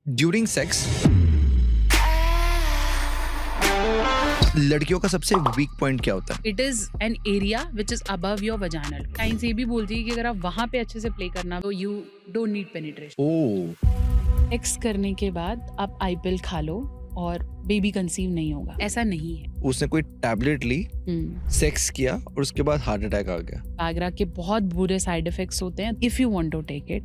During sex लड़कियों का सबसे वीक पॉइंट क्या होता है? It is an area which is above your vaginal. Science ये भी बोलती है कि अगर आप वहां पे अच्छे से प्ले करना तो you don't need penetration. Oh, sex करने के बाद आप आई पिल खा लो और बेबी कंसीव नहीं होगा, ऐसा नहीं है। उसने कोई टैबलेट ली, सेक्स किया और उसके बाद हार्ट अटैक आ गया। वायग्रा के बहुत बुरे साइड इफेक्ट्स होते हैं if you want to take it.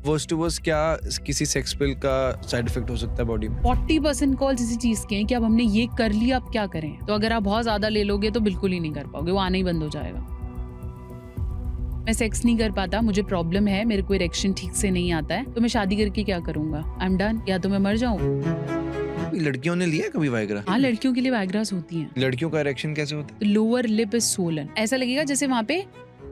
Worst to worst क्या किसी सेक्स पिल का साइड इफेक्ट हो सकता है बॉडी में? 40% कॉल्स इसी चीज के हैं कि अब हमने ये कर लिया, अब क्या करें। तो अगर आप बहुत ज्यादा ले लोगे तो बिल्कुल ही नहीं कर पाओगे, वो आना ही बंद हो जाएगा। मैं सेक्स नहीं कर पाता, मुझे प्रॉब्लम है, मेरे को इरेक्शन ठीक से नहीं आता है, तो मैं शादी करके क्या करूंगा? आई एम डन, या तो मैं मर जाऊं। लड़कियों ने लिया है कभी वाइग्रा? हाँ, लड़कियों के लिए वाइग्रास होती हैं। लड़कियों का इरेक्शन कैसे होता है? लोअर लिप इज सोलन, ऐसा लगेगा जैसे वहाँ पे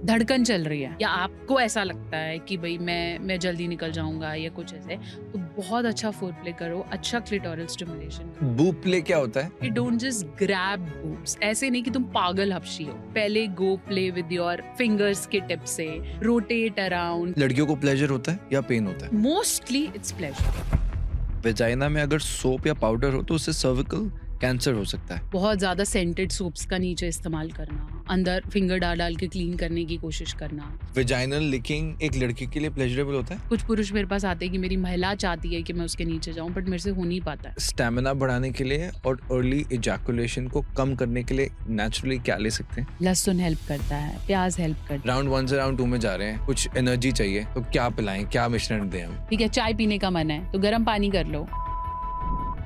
धड़कन चल रही है, या आपको ऐसा लगता है कि भाई मैं जल्दी निकल जाऊंगा या कुछ ऐसे, तो बहुत अच्छा फोरप्ले करो, अच्छा क्लिटोरल स्टिमुलेशन करो। बूब प्ले क्या होता है? You don't just grab boobs, ऐसे नहीं कि तुम पागल हफ्शी हो। पहले go play with your fingers के टिप से, rotate around। लड़कियों को प्लेजर होता है या पेन होता है? Mostly it's pleasure। वेजाइना में अगर सोप या पाउडर हो तो उससे सर्विकल कैंसर हो सकता है। बहुत ज्यादा सेंटेड सोप्स का नीचे इस्तेमाल करना, अंदर फिंगर डाल के क्लीन करने की कोशिश करना। वेजाइनल लिकिंग एक लड़की के लिए प्लेजरेबल होता है? कुछ पुरुष मेरे पास आते हैं कि मेरी महिला चाहती है कि मैं उसके नीचे जाऊं, बट मेरे से हो नहीं पाता है। स्टैमिना बढ़ाने के लिए और अर्ली इजैकुलेशन को कम करने के लिए नेचुरली क्या ले सकते हैं? लहसुन हेल्प करता है, प्याज हेल्प करता है। राउंड 1 से राउंड 2 में जा रहे हैं, कुछ एनर्जी चाहिए तो क्या पिलाएं, क्या मिश्रण दें हम? ठीक है, चाय पीने का मन है तो गर्म पानी कर लो।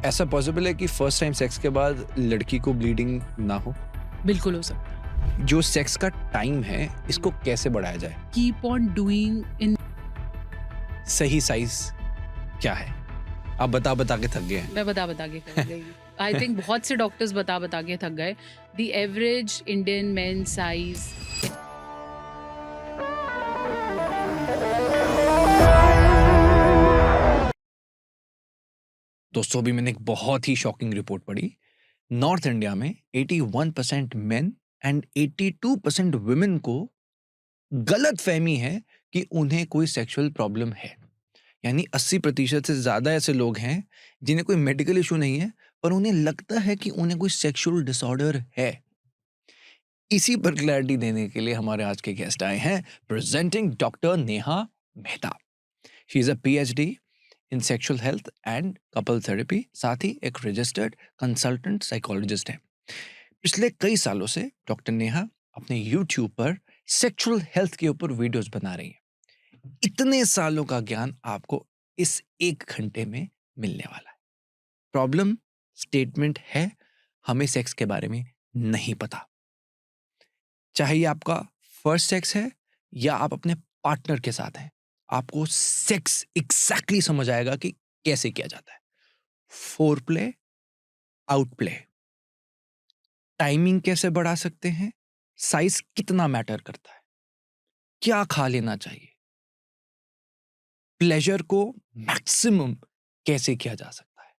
ऐसा पॉसिबल है कि फर्स्ट टाइम सेक्स के बाद लड़की को ब्लीडिंग ना हो? बिल्कुल हो सकता है। जो सेक्स का टाइम है इसको कैसे बढ़ाया जाए? Keep on doing in. सही साइज क्या है? आप बता के थक गए हैं। मैं बता के थक गई। आई थिंक बहुत से डॉक्टर्स बता के थक गए। The average Indian main size. दोस्तों अभी मैंने एक बहुत ही शॉकिंग रिपोर्ट पढ़ी। नॉर्थ इंडिया में 81% मेन एंड 82% वुमेन को गलत फहमी है कि उन्हें कोई सेक्सुअल प्रॉब्लम है। यानी 80% से ज्यादा ऐसे लोग हैं जिन्हें कोई मेडिकल इशू नहीं है पर उन्हें लगता है कि उन्हें कोई सेक्सुअल डिसऑर्डर है। इसी पर क्लैरिटी देने के लिए हमारे आज के गेस्ट आए हैं, presenting doctor Neha Mehta. She is a PhD in sexual health and couple therapy, साथ ही एक रजिस्टर्ड कंसल्टेंट साइकोलॉजिस्ट है। पिछले कई सालों से डॉक्टर नेहा अपने YouTube पर सेक्सुअल हेल्थ के ऊपर वीडियोस बना रही है। इतने सालों का ज्ञान आपको इस 1 घंटे में मिलने वाला है। प्रॉब्लम स्टेटमेंट है, हमें सेक्स के बारे में नहीं पता। चाहे ये आपका फर्स्ट सेक्स है या आप अपने पार्टनर के साथ हैं, आपको सेक्स एग्जैक्टली समझ आएगा कि कैसे किया जाता है। Four play, out play, timing कैसे बढ़ा सकते हैं, साइज कितना मैटर करता है, क्या खा लेना चाहिए, प्लेजर को मैक्सिमम कैसे किया जा सकता है।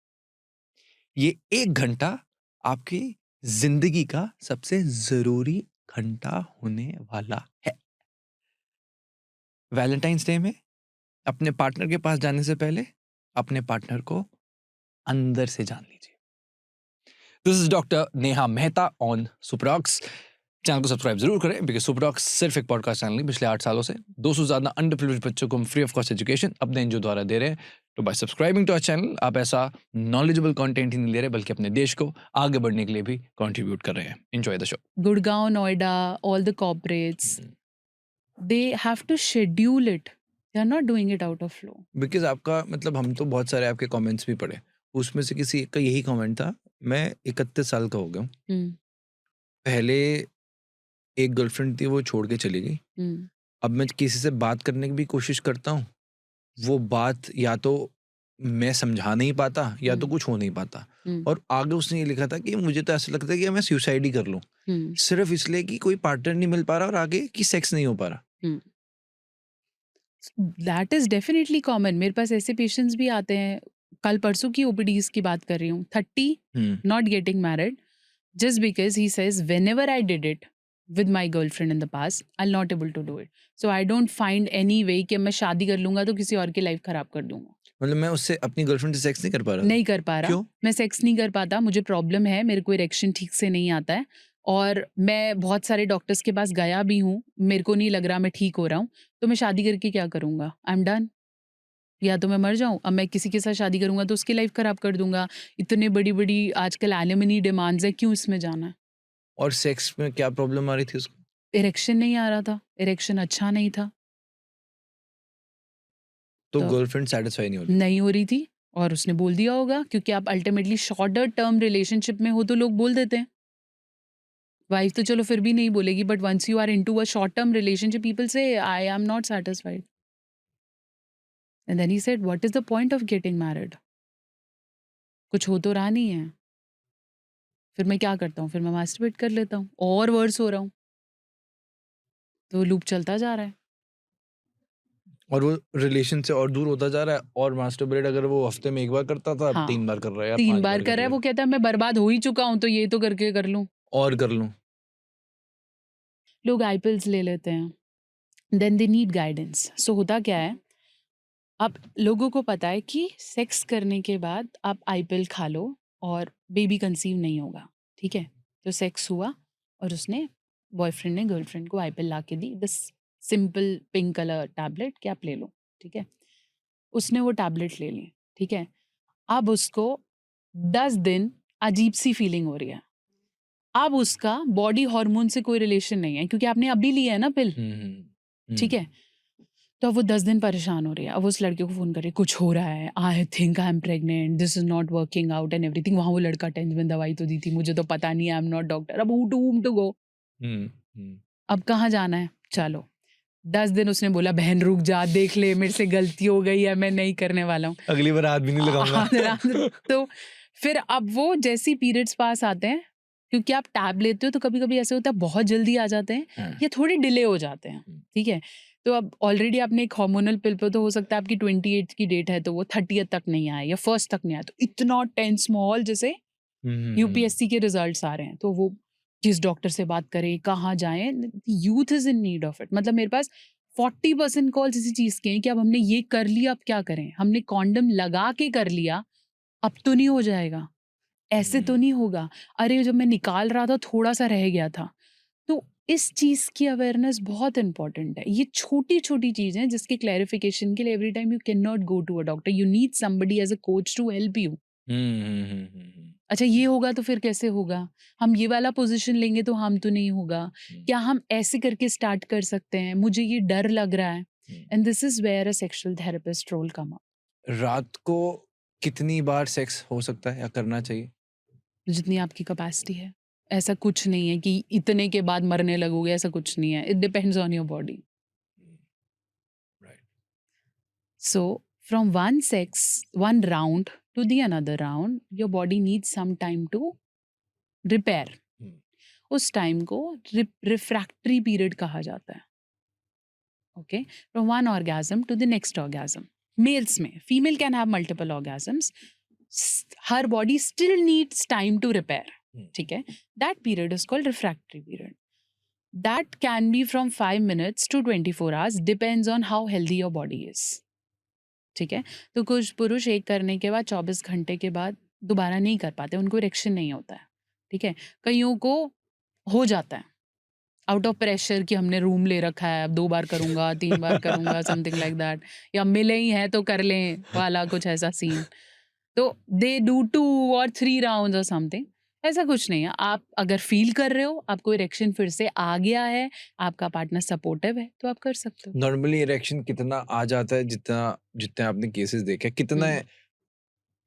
ये 1 घंटा आपकी जिंदगी का सबसे जरूरी घंटा होने वाला है। वैलेंटाइंस डे में अपने पार्टनर के पास जाने से पहले अपने पार्टनर को अंदर से जान लीजिए। This is doctor Neha Mehta on Superdocs. Channel को सब्सक्राइब जरूर करें बिकॉज सुपरडॉक्स सिर्फ एक पॉडकास्ट चैनल नहीं, पिछले 8 सालों से 200 से ज्यादा अंडर प्रिविलेज्ड बच्चों को हम फ्री ऑफ कॉस्ट एजुकेशन अपने एनजीओ द्वारा दे रहे हैं। तो by subscribing to our channel आप ऐसा नॉलेजेबल कंटेंट ही नहीं ले रहे बल्कि अपने देश को आगे बढ़ने के लिए भी कंट्रीब्यूट कर रहे हैं। Enjoy the show. Gurgaon, Noida, all the corporates, they have to schedule it. They are not doing it out of flow. Because आपका मतलब हम तो बहुत सारे आपके कमेंट्स भी पढ़े, उसमें से किसी एक का यही कमेंट था, मैं 31 साल का हो गया हूँ, पहले एक गर्लफ्रेंड थी वो छोड़ के चली गई, अब मैं किसी से बात करने की भी कोशिश करता हूँ, वो बात या तो मैं समझा नहीं पाता या तो कुछ हो नहीं पाता। और आगे उसने ये लिखा था कि मुझे तो ऐसा लगता है कि मैं सुसाइड ही कर लूं, सिर्फ इसलिए कि कोई पार्टनर नहीं मिल पा रहा और आगे की सेक्स नहीं हो पा रहा। That is definitely common. मेरे पास ऐसे पेशेंट्स भी आते हैं, कल परसों की OPDs की बात कर रही हूँ, 30, not getting married, just because he says whenever I did it with my girlfriend in the past, I'll not able to do it. So I don't find any way कि मैं शादी कर लूंगा तो किसी और की लाइफ खराब कर दूंगा। मतलब मैं उससे अपनी गर्लफ्रेंड से सेक्स नहीं कर पा रहा था? नहीं कर पा रहा, क्यों? मैं सेक्स नहीं कर पाता, मुझे प्रॉब्लम है, मेरे को इरेक्शन ठीक से नहीं आता है और मैं बहुत सारे डॉक्टर्स के पास गया भी हूँ, मेरे को नहीं लग रहा मैं ठीक हो रहा हूँ, तो मैं शादी करके क्या करूँगा? I am done. या तो मैं मर जाऊँ, अब मैं किसी के साथ शादी करूँगा तो उसकी लाइफ खराब कर दूँगा। इतने बड़ी-बड़ी आजकल एलिमनी डिमांड्स है, क्यों इसमें जाना है? और सेक्स में क्या प्रॉब्लम आ रही थी उसको? इरेक्शन नहीं आ रहा था, इरेक्शन अच्छा नहीं था, तो तो गर्लफ्रेंड सैटिस्फाई नहीं हो रही? नहीं हो रही थी और उसने बोल दिया होगा क्योंकि आप अल्टीमेटली शॉर्टर टर्म रिलेशनशिप में हो तो लोग बोल देते हैं। वाइफ तो चलो फिर भी नहीं बोलेगी but once you are into a short term relationship people से I am not satisfied and then he said what is the point of getting married? कुछ हो तो रहा नहीं है, फिर मैं क्या करता हूँ, फिर मैं मास्टरबेट कर लेता हूँ और वर्स हो रहा हूँ, तो लूप चलता जा रहा है। और वो रिलेशन से और दूर होता जा रहा है और मास्टरबेट अगर वो हफ्ते में 1 बार करता था, अब हाँ 3 बार कर रहा है या 3 5 बार बार कर कर रहा है, रहा वो कहता है मैं बर्बाद हो ही चुका हूँ तो ये तो करके कर लूँ। और कर लूँ। लोग आईपिल्स ले लेते हैं देन दे नीड गाइडेंस। सो होता क्या है, अब लोगों को पता है कि सेक्स करने के बाद आप आईपिल खा लो और बेबी कंसीव नहीं होगा, ठीक है? तो सेक्स हुआ और उसने बॉयफ्रेंड ने गर्लफ्रेंड को आईपिल ला के दी, this simple pink colour tablet कि आप ले लो, ठीक है? उसने वो टैबलेट ले ली, ठीक है? अब उसको 10 दिन अजीब सी फीलिंग हो रही है। अब उसका बॉडी हार्मोन से कोई रिलेशन नहीं है क्योंकि आपने अभी लिया है ना पिल, ठीक है? तो अब वो 10 दिन परेशान हो रही है। अब वो उस लड़के को फ़ोन कर रही है, कुछ हो रहा है, I think I am pregnant, this is not working out and everything. वहाँ वो लड़का टेंस में दवाई तो दी थी, मुझे तो पता नहीं है, आई एम नॉट डॉक्टर। अब हू टू गो? अब कहाँ जाना है? चलो, 10 दिन उसने बोला बहन रुक जा, देख ले मेरे से गलती हो गई है, मैं नहीं करने वाला हूँ। अगली बार हाथ भी नहीं लगाऊंगा। तो फिर अब वो जैसे ही पीरियड्स पास आते हैं, क्योंकि आप टैब लेते हो तो कभी-कभी ऐसे होता है बहुत जल्दी आ जाते हैं या थोड़े डिले हो जाते हैं, ठीक है? तो अब ऑलरेडी आपने एक हार्मोनल पिल पे, तो हो सकता है आपकी 28th की डेट है तो वो 30th तक नहीं आए या फर्स्ट तक नहीं आए, तो इतना टेंस माहौल जैसे यूपीएससी के रिजल्ट्स आ रहे हैं, तो वो किस डॉक्टर से बात करें, कहाँ जाएं? Youth is in need of it. मतलब मेरे पास 40% कॉल्स इसी चीज के हैं कि अब हमने ये कर लिया, अब क्या करें? हमने कॉन्डम लगा के कर लिया, अब तो नहीं हो जाएगा, ऐसे तो नहीं होगा, अरे जब मैं निकाल रहा था थोड़ा सा रह गया था। तो इस चीज की अवेयरनेस बहुत इंपॉर्टेंट है। ये छोटी छोटी चीजें हैं जिसके क्लैरिफिकेशन के लिए every time you can not go to a doctor, you need somebody as a coach to help you. अच्छा ये होगा तो फिर कैसे होगा? हम ये वाला पोजीशन लेंगे तो हम तो नहीं होगा। क्या हम ऐसे करके स्टार्ट कर सकते हैं? मुझे ये डर लग रहा है। And this is where a sexual therapist role come up. रात को कितनी बार सेक्स हो सकता है या करना चाहिए? जितनी आपकी कैपेसिटी है। ऐसा कुछ नहीं है कि इतने के बाद मरने लगोगे, ऐसा कुछ नहीं है। It depends on your body. Right. So from one round to the another round, your body needs some time to repair. उस टाइम को रिफ्रैक्टरी पीरियड कहा जाता है। Okay, from one orgasm to the next orgasm. Males में, female can have multiple orgasms, her body still needs time to repair, ठीक है? That period is called refractory period. That can be from 5 minutes to 24 hours, depends on how healthy your body is, ठीक है? तो कुछ पुरुष एक करने के बाद 24 घंटे के बाद दोबारा नहीं कर पाते, उनको इरेक्शन नहीं होता है, ठीक है? कईयों को हो जाता है आउट ऑफ प्रेशर कि हमने रूम ले रखा है, अब 2 बार करूँगा, 3 बार करूँगा, समथिंग लाइक दैट, या मिले ही हैं तो कर लें वाला कुछ ऐसा सीन। तो दे डू 2 और 3 राउंड्स और समथिंग। ऐसा कुछ नहीं है। आप अगर फील कर रहे हो, आपको इरेक्शन फिर से आ गया है, आपका पार्टनर सपोर्टिव है, तो आप कर सकते हो। नॉर्मली इरेक्शन कितना आ जाता है, जितना जितने आपने केसेस देखे, कितना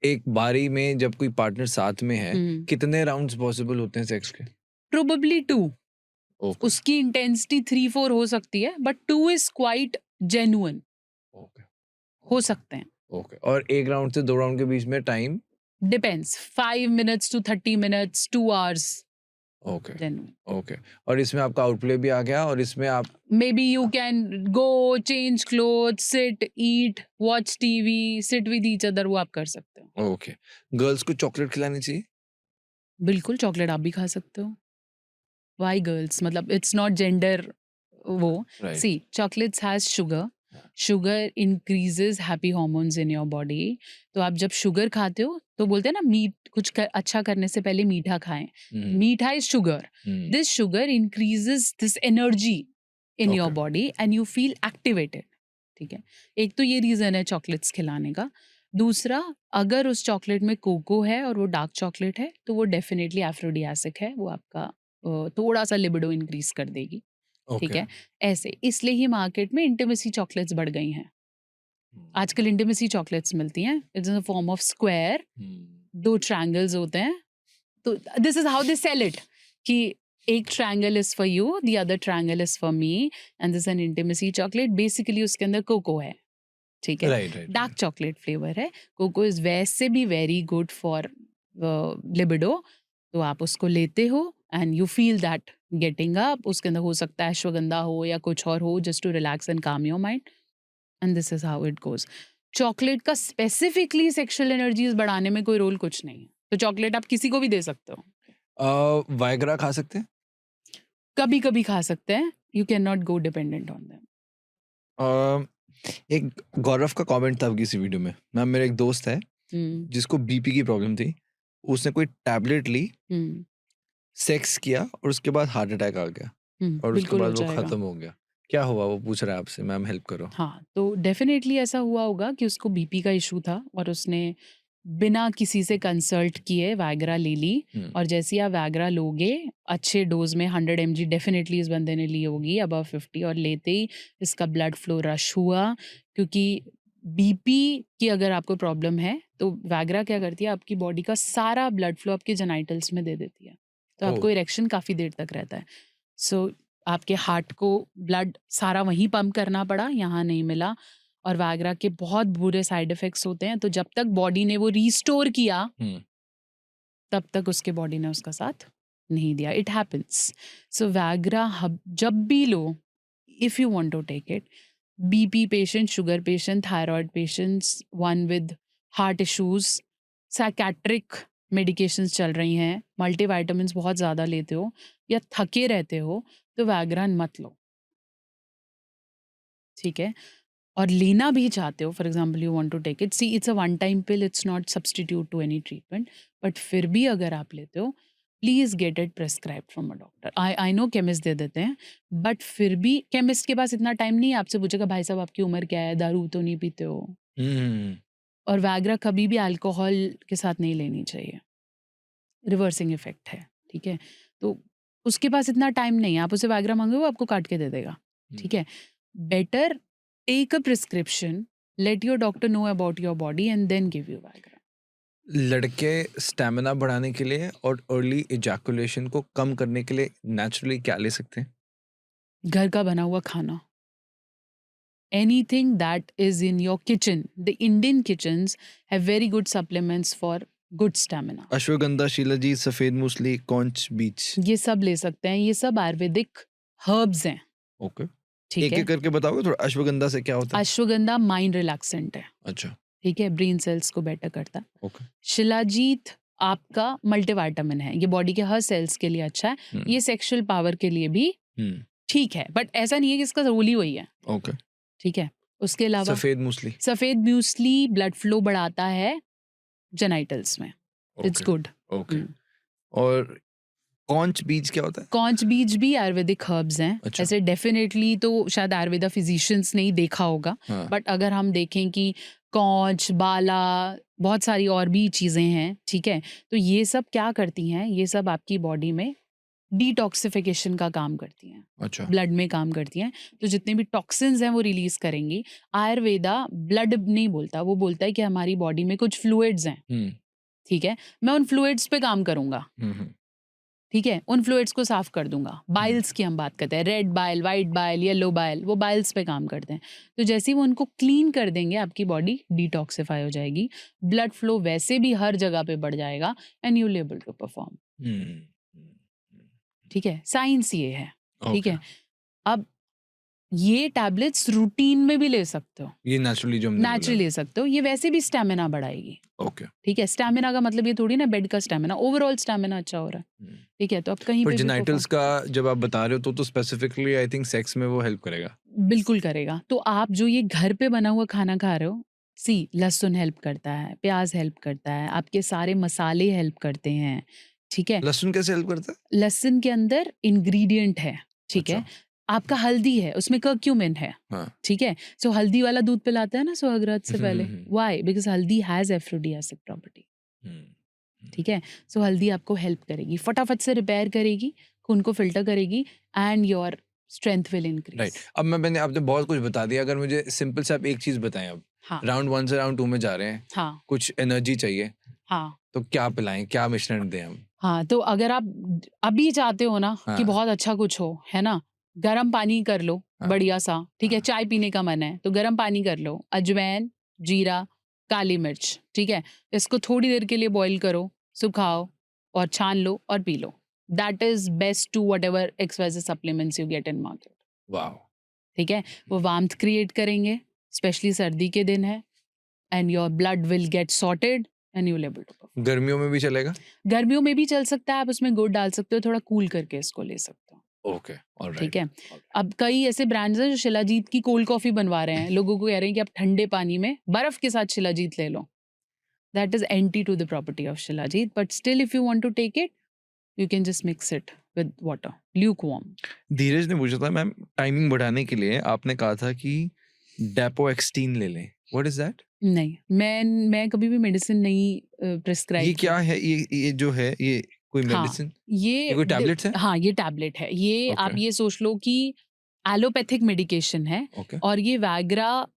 एक बारी में जब कोई पार्टनर साथ में है, कितने राउंड्स पॉसिबल होते हैं सेक्स के? प्रोबेबली 2। ओके। उसकी इंटेंसिटी 3-4 हो सकती है, but 2 is quite genuine. Okay. हो सकते हैं। ओके। और एक राउंड से 2 राउंड के बीच में time? Depends, 5 minutes to 30 minutes, 2 hours okay. genuine. Okay. और इसमें आपका आउटप्ले भी आ गया और इसमें आप Maybe you can go, change clothes, sit, eat, watch TV, sit with each other, वो आप कर सकते हो। ओके। गर्ल्स को चॉकलेट खिलानी चाहिए? बिल्कुल, चॉकलेट आप भी खा सकते हो। Why girls? मतलब it's not gender वो। Right. See, chocolates has sugar sugar increases happy hormones in your body. तो आप जब शुगर खाते हो तो बोलते हैं ना, मीट अच्छा करने से पहले मीठा खाएं। मीठा is sugar. This sugar increases this energy in your Okay. Body and you feel activated. ठीक है, एक तो ये रीजन है चॉकलेट्स खिलाने का। दूसरा, अगर उस चॉकलेट में कोको है और वो डार्क चॉकलेट है तो वो डेफिनेटली एफ्रोडियासिक है, वो आपका थोड़ा सा लिबिडो इंक्रीज कर देगी। ठीक Okay. है, ऐसे इसलिए ही मार्केट में इंटिमेसी चॉकलेट्स बढ़ गई हैं। आजकल इंटिमेसी चॉकलेट्स मिलती हैं, it's in the form of square, 2 triangles होते हैं। तो this is how they sell it कि एक triangle is for you, the other triangle is for me, and this an intimacy chocolate. Basically उसके अंदर cocoa है। ठीक है, Right. Right. Dark chocolate flavour है। कोको इज वैसे भी वेरी गुड फॉर लिबिडो। तो आप उसको लेते हो and you feel that getting up. उसके अंदर हो सकता है अश्वगंधा हो या कुछ और हो, just to relax and calm your mind, and this is how it goes. Chocolate का स्पेसिफिकली सेक्सुअल एनर्जीज बढ़ाने में कोई रोल कुछ नहीं है। तो चॉकलेट आप किसी को भी दे सकते हो। वायग्रा खा सकते हैं? कभी कभी खा सकते हैं, you can not go dependent on them. एक गौरव का कमेंट था किसी वीडियो में। मैम, मेरा एक दोस्त है जिसको बीपी की प्रॉब्लम थी। उसने कोई टैबलेट ली, सेक्स किया और उसके बाद हार्ट अटैक आ गया और उसके बिल्कुल हो बाद वो जाएगा। खत्म हो गया। क्या हुआ वो पूछ रहा है आपसे, मैम हेल्प करो। हाँ, तो डेफिनेटली ऐसा हुआ होगा कि उसको बीपी का इशू था और उसने बिना किसी से कंसल्ट किए वैग्रा ले ली। और जैसे ही आप वैग्रा लोगे अच्छे डोज में, 100 mg डेफिनेटली इस बंदे ने ली होगी, अबव 50, और लेते ही इसका ब्लड फ्लो रश हुआ। क्योंकि बीपी की अगर आपको प्रॉब्लम है तो वैग्रा क्या करती है, आपकी बॉडी का सारा ब्लड फ्लो आपके जेनाइटल्स में दे देती है, तो आपको इरेक्शन काफ़ी देर तक रहता है। सो आपके हार्ट को ब्लड सारा वहीं पंप करना पड़ा, यहाँ नहीं मिला। और वैग्रा के बहुत बुरे साइड इफेक्ट्स होते हैं। तो जब तक बॉडी ने वो रीस्टोर किया तब तक उसके बॉडी ने उसका साथ नहीं दिया। It happens. सो वैग्रा जब भी लो, if you want to take it, BP patient, sugar patient, thyroid patients, one with heart issues, psychiatric medications चल रही हैं, मल्टीविटामिन्स बहुत ज़्यादा लेते हो या थके रहते हो तो वैग्रा मत लो। ठीक है, और लेना भी चाहते हो, for example you want to take it, see it's a one time pill, it's not substitute to any treatment, but फिर भी अगर आप लेते हो please get it prescribe from a doctor. I know chemist दे देते हैं, बट फिर भी केमिस्ट के पास इतना टाइम नहीं है, आपसे पूछेगा भाई साहब आपकी उम्र क्या है, दारू तो नहीं पीते हो। और वैग्रा कभी भी अल्कोहल के साथ नहीं लेनी चाहिए, रिवर्सिंग इफेक्ट है। ठीक है, तो उसके पास इतना टाइम नहीं है, आप उसे वैग्रा मांगे वो आपको काट के दे देगा। ठीक है, better take a prescription, let your doctor know about your body and then give you Viagra. लड़के स्टैमिना बढ़ाने के लिए और अर्ली इजैकुलेशन को कम करने के लिए नेचुरली क्या ले सकते हैं? घर का बना हुआ खाना, anything that is in your kitchen. The Indian kitchens have very good supplements for good stamina. Ashwagandha, shilajit, सफेद मूसली, कॉन्च बीज। ये सब ले सकते हैं, ये सब आयुर्वेदिक हर्ब्स हैं। ओके, ठीक एक है, एक करके बताओगे थोड़ा, अश्वगंधा से क्या होता है? अश्वगंधा माइंड रिलैक्सेंट है। अच्छा, ठीक है, ब्रेन सेल्स को बेटर करता है। ओके। शिलाजीत आपका मल्टीविटामिन है, ये बॉडी के हर सेल्स के लिए अच्छा है। ये सेक्सुअल पावर के लिए भी ठीक है, बट ऐसा नहीं है कि इसका रोल ही वही है। ओके, ठीक है, उसके अलावा सफेद मूसली। सफेद म्यूसली ब्लड फ्लो बढ़ाता है जेनाइटल्स में, इट्स गुड। ओके, और कॉन्च बीज क्या होता है? कॉन्च बीज भी आयुर्वेदिक हर्ब्स हैं। अच्छा। ऐसे डेफिनेटली तो शायद आयुर्वेदा फिजिशियंस ने ही देखा होगा, हाँ। बट अगर हम देखें कि कॉन्च, बाला, बहुत सारी और भी चीज़ें हैं। ठीक है, तो ये सब क्या करती हैं, ये सब आपकी बॉडी में डिटॉक्सिफिकेशन का काम करती हैं, अच्छा, ब्लड में काम करती हैं। तो जितने भी टॉक्सिन्स हैं वो रिलीज करेंगी। आयुर्वेदा ब्लड नहीं बोलता, वो बोलता है कि हमारी बॉडी में कुछ फ्लूइड्स हैं। ठीक है, मैं उन फ्लूइड्स पे काम करूंगा। ठीक है, उन फ्लूइड्स को साफ कर दूंगा। बाइल्स की हम बात करते हैं, red bile, white bile, yellow bile, वो बाइल्स पे काम करते हैं। तो जैसे ही वो उनको क्लीन कर देंगे आपकी बॉडी डिटॉक्सिफाई हो जाएगी, ब्लड फ्लो वैसे भी हर जगह पे बढ़ जाएगा and you able to perform. ठीक है, साइंस ये है। ठीक है, अब ये टैबलेट्स रूटीन में भी ले सकते हो, ये नेचुरली जो नेचुरली ले सकते हो, ये वैसे भी स्टैमिना बढ़ाएगी। ओके, ठीक है, स्टैमिना का मतलब ये थोड़ी ना बेड का स्टैमिना, ओवरऑल स्टैमिना अच्छा हो रहा है। ठीक है, तो अब कहीं पर पे भी जेनाइटल्स का जब आप बता रहे हो तो स्पेसिफिकली आई थिंक सेक्स में वो हेल्प करेगा। बिल्कुल करेगा। तो आप जो ये घर पे बना हुआ खाना खा रहे हो, लहसुन हेल्प करता है, प्याज हेल्प करता है, आपके सारे मसाले हेल्प करते हैं, ठीक है? लहसुन कैसे हेल्प करता है? लहसुन के अंदर इंग्रेडिएंट है, ठीक है? अच्छा। आपका हल्दी है, उसमें कर्क्यूमिन है, हाँ। ठीक है? सो हल्दी वाला दूध पिलाता है ना सुहागरात से पहले, हम्म। व्हाई? बिकॉज़ हल्दी हैज़ एफ्रोडियासिक प्रॉपर्टी, ठीक है? सो हल्दी आपको हेल्प करेगी, फटाफट से रिपेयर करेगी, खून को फ़िल्टर करेगी and your strength will write. Increase. अब मैंने आपने बहुत कुछ बता दिया, अगर मुझे सिंपल से आप एक चीज बताएं, अब हाँ, राउंड 1 से राउंड 2 में जा रहे हैं, हाँ, कुछ एनर्जी चाहिए, हाँ। तो क्या पिलाएं, क्या मिश्रण दें हम? हाँ, तो अगर आप अभी चाहते हो ना कि हाँ। बहुत अच्छा कुछ हो, है ना? गरम पानी कर लो, हाँ। बढ़िया-सा, ठीक है? हाँ। चाय पीने का मन है, तो गरम पानी कर लो, अजवाइन, जीरा, काली मिर्च, ठीक है? इसको थोड़ी देर के लिए बॉयल करो, सुखाओ और छान लो और पी लो। That is best to whatever X Y Z supplements you get in market, wow! ठीक है? वो वार्मथ क्रिएट करेंगे, स्पेशली सर्दी के दिन है, and your blood will get sorted and you will able to perform. गर्मियों में भी चलेगा? गर्मियों में भी चल सकता है, आप उसमें गुड़ डाल सकते हो, थोड़ा कूल करके इसको ले सकते हो, ओके, ऑलराइट। ठीक है? अब कई ऐसे ब्रांड्स हैं जो शिलाजीत की कोल्ड कॉफ़ी बनवा रहे हैं, लोगों को कह रहे हैं कि आप ठंडे पानी में बर्फ़ के साथ शिलाजीत ले लो। That is anti to the property of shilajit, but still if you want to take it, you can just mix it with water, lukewarm. Dheeraj ने पूछा था, मैम टाइमिंग बढ़ाने के लिए आपने कहा था कि डेपोएक्सटीन ले लें, व्हाट इज दैट? नहीं, मैं कभी भी मेडिसिन नहीं प्रिस्क्राइब ये क्या है, ये जो है, ये कोई हाँ, मेडिसिन, ये ये कोई टैबलेट्स है? हाँ, ये टैबलेट है। ये आप ओके। ये सोच लो कि एलोपैथिक मेडिकेशन है ओके। और ये वैग्रा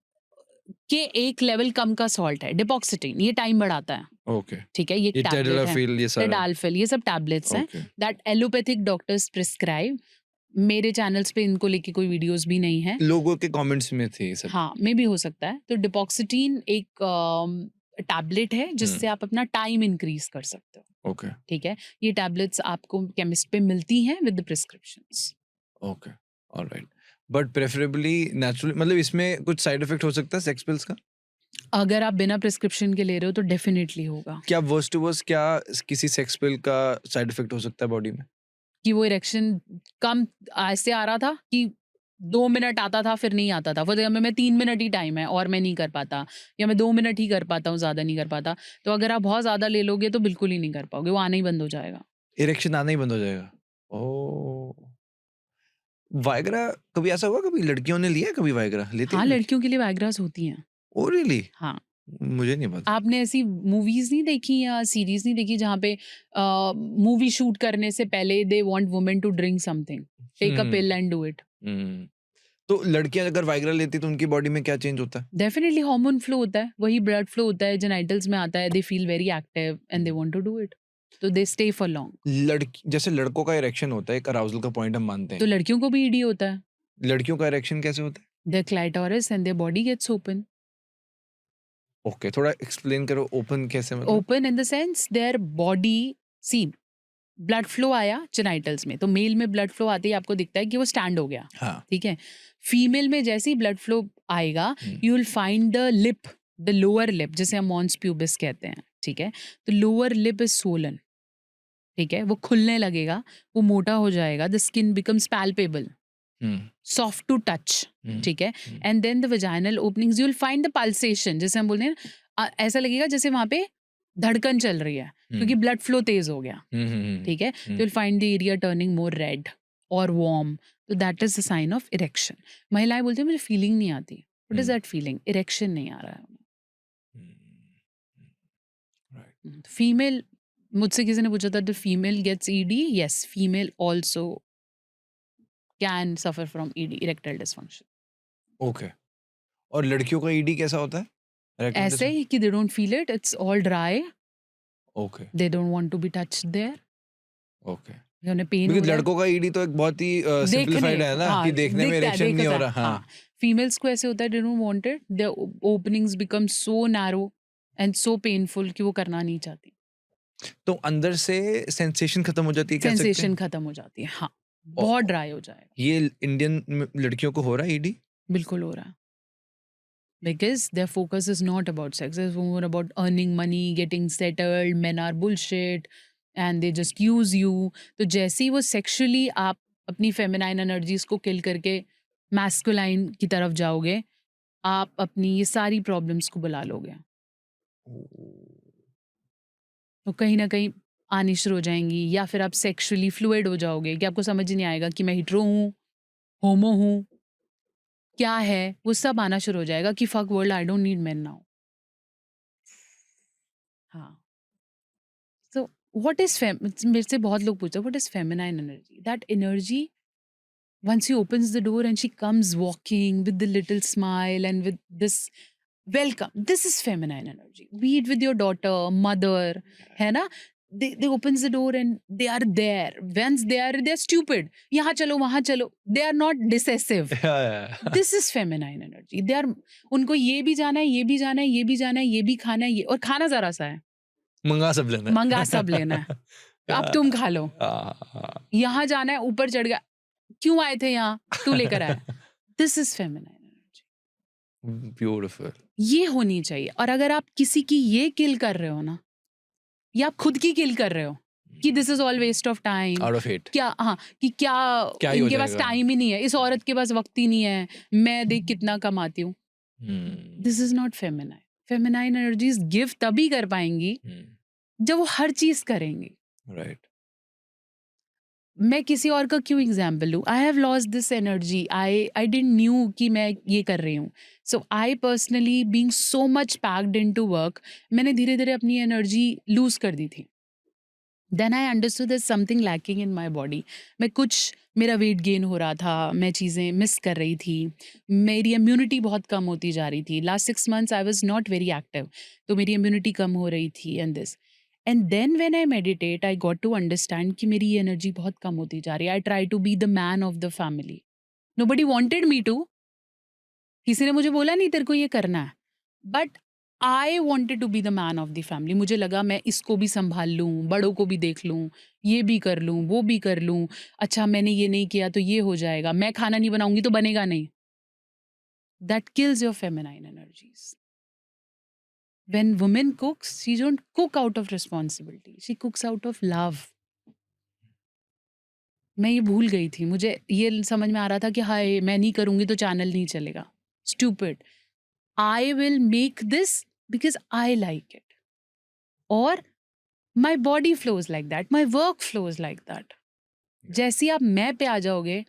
के एक लेवल कम का सॉल्ट है, डिपॉक्सिटिन, ये टाइम बढ़ाता है, ओके। ठीक है? ये ये टैबलेट है, टेडलाफिल, ये सारा? टेडाल्फिल, ये सब टैबलेट्स हैं okay. That allopathic doctors prescribe. मेरे चैनल्स पे इनको लेके कोई वीडियोस भी नहीं है। लोगों के कमेंट्स में थे ये सब। हाँ, मे भी हो सकता है। तो डिपॉक्सिटिन एक टैबलेट है जिससे आप अपना टाइम इंक्रीज कर सकते हो, ओके। ठीक है? ये टैबलेट्स आपको केमिस्ट पे मिलती हैं with the prescriptions. Okay, alright. But preferably natural, मतलब इसमें कुछ साइड इफेक्ट हो सकता है सेक्स पिल्स का? अगर आप बिना प्रिस्क्रिप्शन के ले रहे हो तो डेफिनेटली होगा क्या वर्स्ट टू वर्स्ट, क्या किसी सेक्स पिल का साइड इफेक्ट हो सकता है बॉडी में? कि वो इरेक्शन कम ऐसे आ रहा था कि 2 मिनट आता था फिर नहीं आता था। वो जगह में 3 मिनट ही टाइम है और मैं नहीं कर पाता, या मैं 2 मिनट ही कर पाता हूँ, ज़्यादा नहीं कर पाता। तो अगर आप बहुत ज़्यादा ले लोगे तो बिल्कुल ही नहीं कर पाओगे, वो आना ही बंद हो जाएगा। इरेक्शन आना ही बंद हो जाएगा? ओह! वाइग्रा, कभी ऐसा हुआ, कभी लड़कियों ने लिया है कभी वाइग्रा? लेती हाँ, हैं लड़की? लड़कियों के लिए वाइग्रास होती हैं। Oh really? हाँ, मुझे नहीं पता। आपने ऐसी मूवीज़ नहीं देखी या सीरीज़ नहीं देखी जहाँ पे मूवी शूट करने से पहले they want women to drink something, take a pill and do it. Hmm. तो लड़कियां अगर वाइग्रा लेती तो उनकी बॉडी में क्या चेंज होता है? डेफिनिटली हार्मोन फ्लो होता है, वही ब्लड फ्लो होता है, जेनिटल्स में आता है, they feel very active and they want to do it, तो दे स्टे फॉर लॉन्ग। लड़की जैसे लड़कों का इरेक्शन होता है, एक अराउजल का पॉइंट हम मानते तो हैं, लड़कियों को भी ईडी होता है, लड़कियों का इरेक्शन कैसे होता है? Their clitoris and their body gets open. Okay, थोड़ा एक्सप्लेन करो, ओपन कैसे मतलब? Open in the sense their body, see blood flow आया जेनिटल्स में, तो मेल में ब्लड फ्लो आते ही आपको दिखता है कि वो स्टैंड हो गया, हाँ। ठीक है? फीमेल में जैसे ही ब्लड फ्लो आएगा, hmm. You will find the lip, the lower lip, जिसे हम मॉन्स प्यूबिस कहते हैं, ठीक है? तो लोअर लिप इज सोलन, ठीक है? वो खुलने लगेगा, वो मोटा हो जाएगा, the skin becomes palpable, hmm. Soft to touch, hmm. ठीक है? Hmm. And then the vaginal openings, you will find the pulsation, जैसे हम बोलते हैं ना, ऐसा लगेगा जैसे वहाँ पे धड़कन चल रही है, क्योंकि ब्लड फ्लो तेज हो गया, ठीक है? तो you'll find the area turning more red or warm, तो that is the sign of erection। महिलाएं बोलती हैं मुझे फीलिंग नहीं आती, what is that feeling? Erection नहीं आ रहा है। फीमेल, मुझसे किसी ने पूछा था the female gets ED, yes, female also can suffer from ED, erectile dysfunction. Okay. और लड़कियों का ईडी कैसा होता है? Erectile ऐसे ही कि they don't feel it, it's all dry, okay. They don't want to be touched there, okay. उन्हें पेन हो क्योंकि रहा है। लड़कों का ईडी तो एक बहुत ही सिंपलीफाइड है ना, हाँ, कि देखने में दिखता है, इरेक्शन नहीं हो देखता रहा। है, हाँ। फीमेल्स को ऐसे होता है, they don't want it, their openings become so narrow and so painful कि वो करना नहीं चाहती, तो अंदर से सेंसेशन खत्म हो जाती है, कह सकते हैं? सेंसेशन खत्म हो जाती है, हाँ, बहुत ड्राई हो जाएगा, ये इंडियन लड़कियों को हो रहा है ईडी? बिल्कुल हो रहा है, because their focus is not about sex, it's more about earning money, getting settled, men are bullshit and they just use you। तो जैसे ही वो सेक्सुअली आप अपनी फेमिनाइन एनर्जीज को किल करके मैस्कुलाइन की तरफ जाओगे, आप अपनी ये सारी प्रॉब्लम्स को बुला लोगे। तो कहीं न कहीं आनी शुरू हो जाएँगी, या फिर आप सेक्सुअली फ्लूइड हो जाओगे कि आपको समझ ही नहीं आएगा कि मैं हेटेरो हूँ, होमो हूँ, क्या है? वो सब आना शुरू हो जाएगा कि fuck world, I don't need men now. हाँ। सो व्हाट इज़ मेरे से बहुत लोग पूछते हैं what is feminine energy? That energy once she opens the door and she comes walking with the little smile and with this welcome, this is feminine energy. Be it with your daughter, mother, है ना? They opens the door and they are there. Once they're stupid. यहाँ चलो वहाँ चलो. They are not decisive. Yeah. This is feminine energy. They are, उनको ये भी जाना है, ये भी जाना है, ये भी जाना है, ये भी खाना है, ये और खाना जरा सा है, मंगा सब लेना है। मंगा सब लेना है। अब तुम खा लो। यहाँ जाना है, ऊपर चढ़ गया, क्यों आए थे यहाँ, तू लेकर आया। This is feminine energy. Beautiful. ये होनी चाहिए। और अगर आप किसी की ये किल कर रहे हो ना, या आप खुद की किल कर रहे हो कि this is all waste of time, out of hate, क्या, हाँ, कि क्या क्या ही हो इनके पास जाएगा? टाइम ही नहीं है, इस औरत के पास वक्त ही नहीं है, मैं देख कितना कमाती हूँ। This is not feminine. Feminine energies give तभी कर पाएंगी जब वो हर चीज करेंगी। राइट। मैं किसी और का क्यों एग्जाम्पल लूँ? I have lost this energy, I didn't knew कि मैं ये कर रही हूँ। So I personally being so much packed into work, मैंने धीरे धीरे अपनी एनर्जी लूज कर दी थी। Then I understood there something lacking in my body. मेरा वेट गेन हो रहा था, मैं चीज़ें मिस कर रही थी, मेरी इम्यूनिटी बहुत कम होती जा रही थी। Last 6 months I was not very active, तो मेरी इम्यूनिटी कम हो रही थी and this. And then when I meditate I got to understand कि मेरी एनर्जी बहुत कम होती जा रही है। I try to be the man of the family. Nobody wanted me to, किसी ने मुझे बोला नहीं तेरे को ये करना है, but I wanted to be the man of the family. मुझे लगा मैं इसको भी संभाल लूँ, बड़ों को भी देख लूँ, ये भी कर लूँ, वो भी कर लूँ। अच्छा मैंने ये नहीं किया तो ये हो जाएगा, मैं खाना नहीं बनाऊंगी तो बनेगा नहीं। That kills your feminine energies. When women cooks, she don't cook out of responsibility, she cooks out of love. मैं ये भूल गई थी, मुझे ये समझ में आ रहा था कि हाय मैं नहीं करूंगी तो चैनल नहीं चलेगा। Stupid. I will make this because I like it, और my body flows like that, my work flows like that. जैसे आप मैं पे आ जाओगे,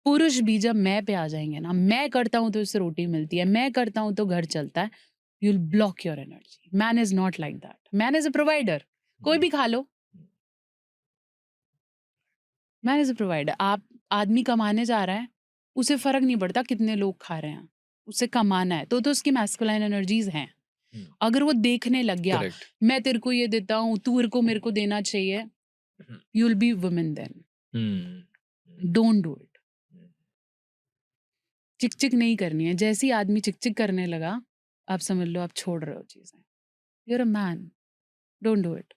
पुरुष भी जब मैं पे आ जाएंगे ना, मैं करता हूं तो उससे रोटी मिलती है, मैं करता हूं तो घर चलता है, you will block your energy. Man is not like that, man is a provider. कोई भी खा लो, मैन इज अ प्रोवाइडर। आप आदमी कमाने जा रहा है, उसे फर्क नहीं पड़ता कितने लोग खा रहे हैं, उसे कमाना है, तो उसकी मैस्कुलाइन एनर्जीज हैं। अगर वो देखने लग गया करेक्ट। मैं तेरे को ये देता हूँ, तू को मेरे को देना चाहिए, you will be women then. Don't do it. चिक चिक नहीं करनी है। जैसे ही आदमी चिक चिक करने लगा, आप समझ लो आप छोड़ रहे हो चीजें। You are a man, don't do it.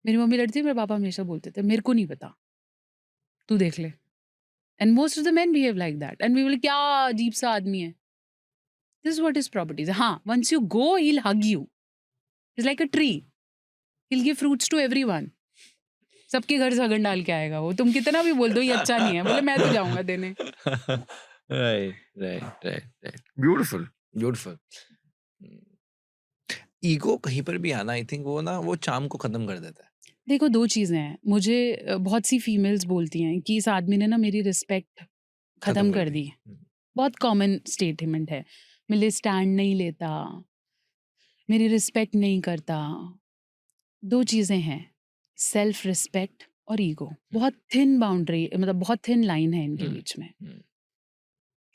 मेरी मम्मी लड़ती थी, मेरे पापा हमेशा बोलते थे मेरे को नहीं पता, तू देख ले। And most of the men behave like that, and we will, क्या अजीब सा आदमी है। This is what is properties. हाँ, once you go he will hug you, is like a tree, he will give fruits to everyone. सबके घर सगन डाल के आएगा वो, तुम कितना भी बोल दो ये अच्छा नहीं है, बोले मैं तो जाऊंगा देने। Right right right right. Beautiful beautiful. Ego कहीं पर भी आना, आई थिंक वो ना वो चाम को खत्म कर देता है। देखो दो चीज़ें हैं, मुझे बहुत सी फीमेल्स बोलती हैं कि इस आदमी ने ना मेरी रिस्पेक्ट खत्म कर दी। बहुत कॉमन स्टेटमेंट है, मेरे लिए स्टैंड नहीं लेता, मेरी रिस्पेक्ट नहीं करता। दो चीज़ें हैं, सेल्फ रिस्पेक्ट और ईगो। बहुत थिन बाउंड्री, मतलब बहुत थिन लाइन है इनके बीच में।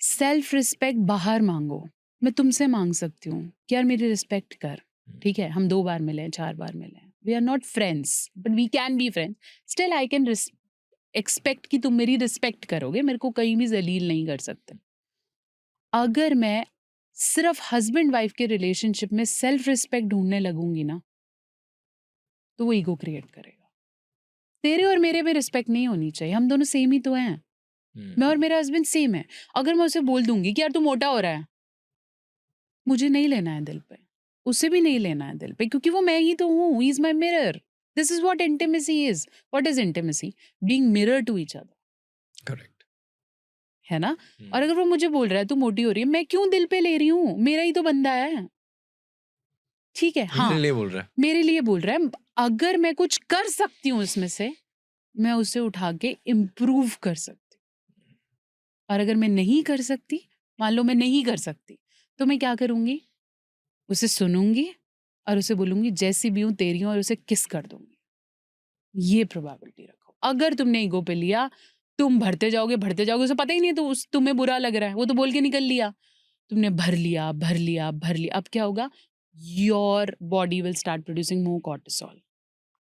सेल्फ रिस्पेक्ट बाहर मांगो, मैं तुमसे मांग सकती हूँ कि यार मेरी रिस्पेक्ट कर, ठीक है, हम 2 बार मिले, 4 बार मिले, we are not friends but we can be friends, still I can expect कि तुम मेरी रिस्पेक्ट करोगे, मेरे को कहीं भी जलील नहीं कर सकते। अगर मैं सिर्फ हस्बैंड वाइफ के रिलेशनशिप में सेल्फ रिस्पेक्ट ढूंढने लगूंगी ना, तो वो ईगो क्रिएट करेगा। तेरे और मेरे में रिस्पेक्ट नहीं होनी चाहिए, हम दोनों सेम ही तो हैं। मैं और मेरा हस्बैंड सेम है। अगर मैं उसे बोल दूंगी कि यार तू मोटा हो रहा है, मुझे नहीं लेना है दिल पे, उसे भी नहीं लेना है दिल पे, क्योंकि वो मैं ही तो हूँ। He is my mirror. This is what intimacy is. What is intimacy? Being mirror to each other. Correct. है ना? और अगर वो मुझे बोल रहा है तू मोटी हो रही है, मैं क्यों दिल पे ले रही हूँ? मेरा ही तो बंदा है। ठीक है, मेरे हाँ, लिए बोल रहा है। मेरे लिए बोल रहा है। अगर मैं कुछ कर सकती हूँ इसमें से, मैं उसे उठा के इम्प्रूव कर सकती हूँ। और अगर मैं नहीं कर सकती, मान लो मैं नहीं कर सकती, तो मैं क्या करूँगी? उसे सुनूँगी और उसे बोलूँगी जैसी भी हूँ तेरी हूँ, और उसे किस कर दूँगी। ये प्रोबेबिलिटी रखो। अगर तुमने ईगो पे लिया, तुम भरते जाओगे, उसे पता ही नहीं है तो तुम्हें बुरा लग रहा है, वो तो बोल के निकल लिया। तुमने भर लिया, भर लिया, भर लिया, अब क्या होगा? Your body will start producing more cortisol,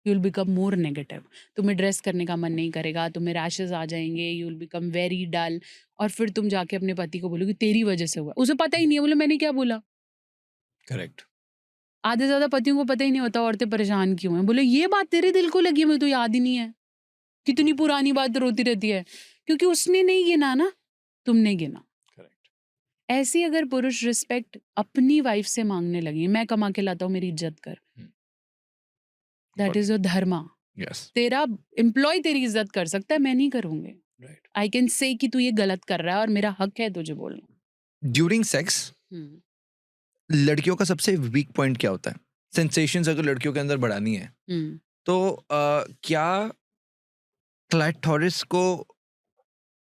you will become more negative. तुम्हें ड्रेस करने का मन नहीं करेगा, तुम्हें रैशेस आ जाएंगे, you will become very dull. और फिर तुम जाके अपने पति को बोलोगे तेरी वजह से हुआ, उसे पता ही नहीं है, बोले मैंने क्या बोला। करेक्ट। आधे से ज्यादा पतियों को पता ही नहीं होता औरतें परेशान क्यों हैं, बोले ये बात तेरे दिल को लगी है, मुझे तो याद ही नहीं है। कितनी पुरानी बात रोती रहती है, क्योंकि उसने नहीं गिना ना, तुमने गिना। करेक्ट। ऐसी अगर पुरुष रिस्पेक्ट अपनी वाइफ से मांगने लगे, मैं कमा के लाता हूँ मेरी इज्जत कर, that is your Dharma. Yes. तेरा एम्प्लॉय तेरी इज्जत कर सकता है, मैं नहीं करूंगी। राइट। आई कैन से कि तू ये गलत कर रहा है और मेरा हक है तुझे बोलना। ड्यूरिंग सेक्स लड़कियों का सबसे वीक पॉइंट क्या होता है? सेंसेशंस अगर लड़कियों के अंदर बढ़ानी है तो क्या क्लाइटोरिस को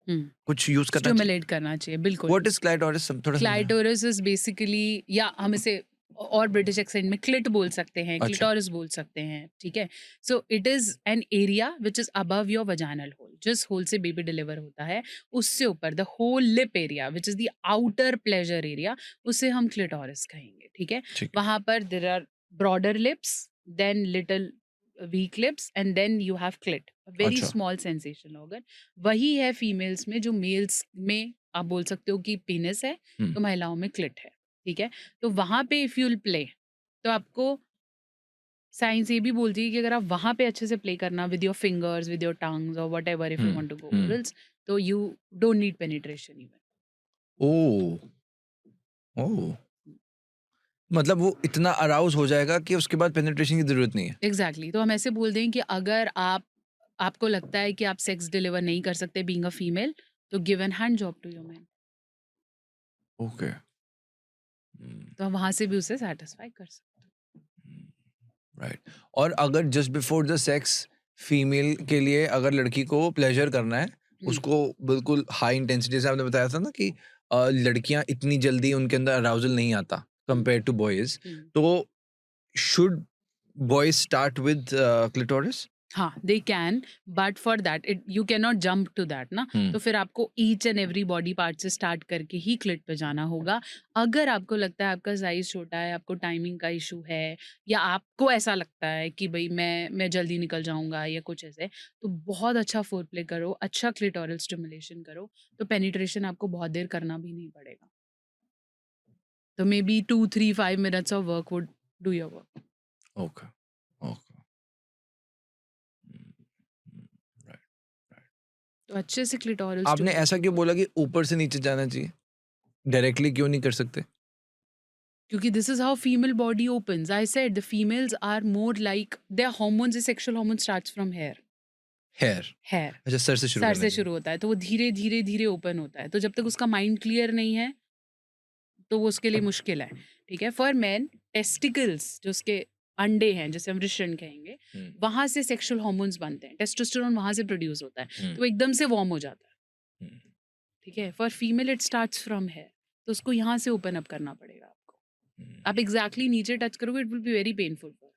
कुछ यूज करना चाहिए? स्टिमुलेट करना चाहिए, बिल्कुल। What is clitoris? थोड़ा समझाना। क्लाइटोरिस इज बेसिकली, या हम इसे और ब्रिटिश एक्सेंट में क्लिट बोल सकते हैं, अच्छा। क्लिटोरिस बोल सकते हैं, ठीक है। So it is an area which is above your vaginal hole, जिस होल से बेबी डिलीवर होता है उससे ऊपर the hole lip area which is the outer pleasure area, उसे हम क्लिटोरिस कहेंगे, ठीक है। ठीक है। वहां पर there are broader lips, then little weak lips, and then you have clit, very अच्छा। Small sensation organ. वही है फीमेल्स में, जो मेल्स में आप बोल सकते हो कि पीनस है, तो महिलाओं में क्लिट है, ठीक है। तो वहां पे इफ यू विल प्ले, तो आपको साइंस ये भी बोलती है कि अगर आप वहां पे अच्छे से प्ले करना with your fingers, with your tongues और whatever, if you want to go orals, तो you don't need penetration even. Oh oh, मतलब वो इतना अराउज हो जाएगा कि उसके बाद पेनिट्रेशन की जरूरत नहीं है। एग्जैक्टली। तो हम ऐसे बोल दें कि अगर आपको लगता है कि आप सेक्स डिलीवर नहीं कर सकते बीइंग अ फीमेल, तो give an hand job to your man, okay. तो हम वहां से भी उसे सेटिस्फाई कर सकते हैं। राइट। और अगर just before the sex female के लिए अगर लड़की को प्लेजर करना है, उसको बिल्कुल हाई इंटेंसिटी से, आपने बताया था ना कि लड़कियां इतनी जल्दी उनके अंदर अराउजल नहीं आता कंपेयर टू बॉयज, तो should boys start with clitoris? हाँ, they can, but for that it you can not jump to that ना। तो फिर आपको each and every body part से स्टार्ट करके ही क्लिट पे जाना होगा। अगर आपको लगता है आपका साइज छोटा है, आपको टाइमिंग का इशू है, या आपको ऐसा लगता है कि भाई मैं जल्दी निकल जाऊंगा या कुछ ऐसे, तो बहुत अच्छा फोर प्ले करो, अच्छा क्लिटोरल स्टिमुलेशन करो, तो पेनिट्रेशन आपको बहुत देर करना भी नहीं पड़ेगा। तो may be 2-3-5 minutes of work would do your work. Okay okay. तो अच्छे से क्लिटोरल आपने ऐसा क्यों बोला कि ऊपर से नीचे जाना चाहिए, डायरेक्टली क्यों नहीं कर सकते? क्योंकि this is how female body opens. I said the females are more like their hormones, sexual hormone starts from here. Here. अच्छा, सर से शुरू सर करना से चाहिए। शुरू होता है, तो वो धीरे धीरे धीरे ओपन होता है। तो जब तक उसका माइंड क्लियर नहीं है, तो वो उसके लिए मुश्किल है, ठीक है। फॉर मैन, टेस्टिकल्स जो उसके अंडे हैं, जैसे हम वृषण कहेंगे, वहां से सेक्सुअल हार्मोन्स बनते हैं, टेस्टोस्टेरोन वहां से प्रोड्यूस होता है, तो एकदम से वार्म हो जाता है, ठीक है। For female it starts from hair, तो उसको यहाँ से ओपन अप करना पड़ेगा आपको। आप एग्जैक्टली नीचे टच करोगे, it will be very painful for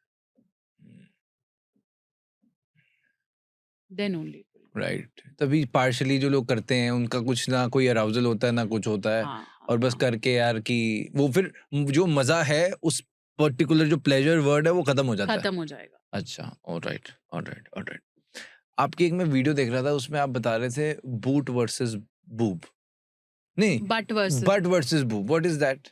then only. Right. तभी पार्शली जो लोग करते हैं उनका कुछ ना कोई अराउजल होता है ना कुछ होता है, और बस करके यार कि वो फिर जो मजा है उस पर्टिकुलर जो प्लेजर वर्ड है वो खत्म हो जाता है। खत्म हो जाएगा। अच्छा, ऑलराइट ऑलराइट ऑलराइट। आपकी एक मैं वीडियो देख रहा था, उसमें आप बता रहे थे बूट वर्सेस बूब, नहीं but versus boob, what is that?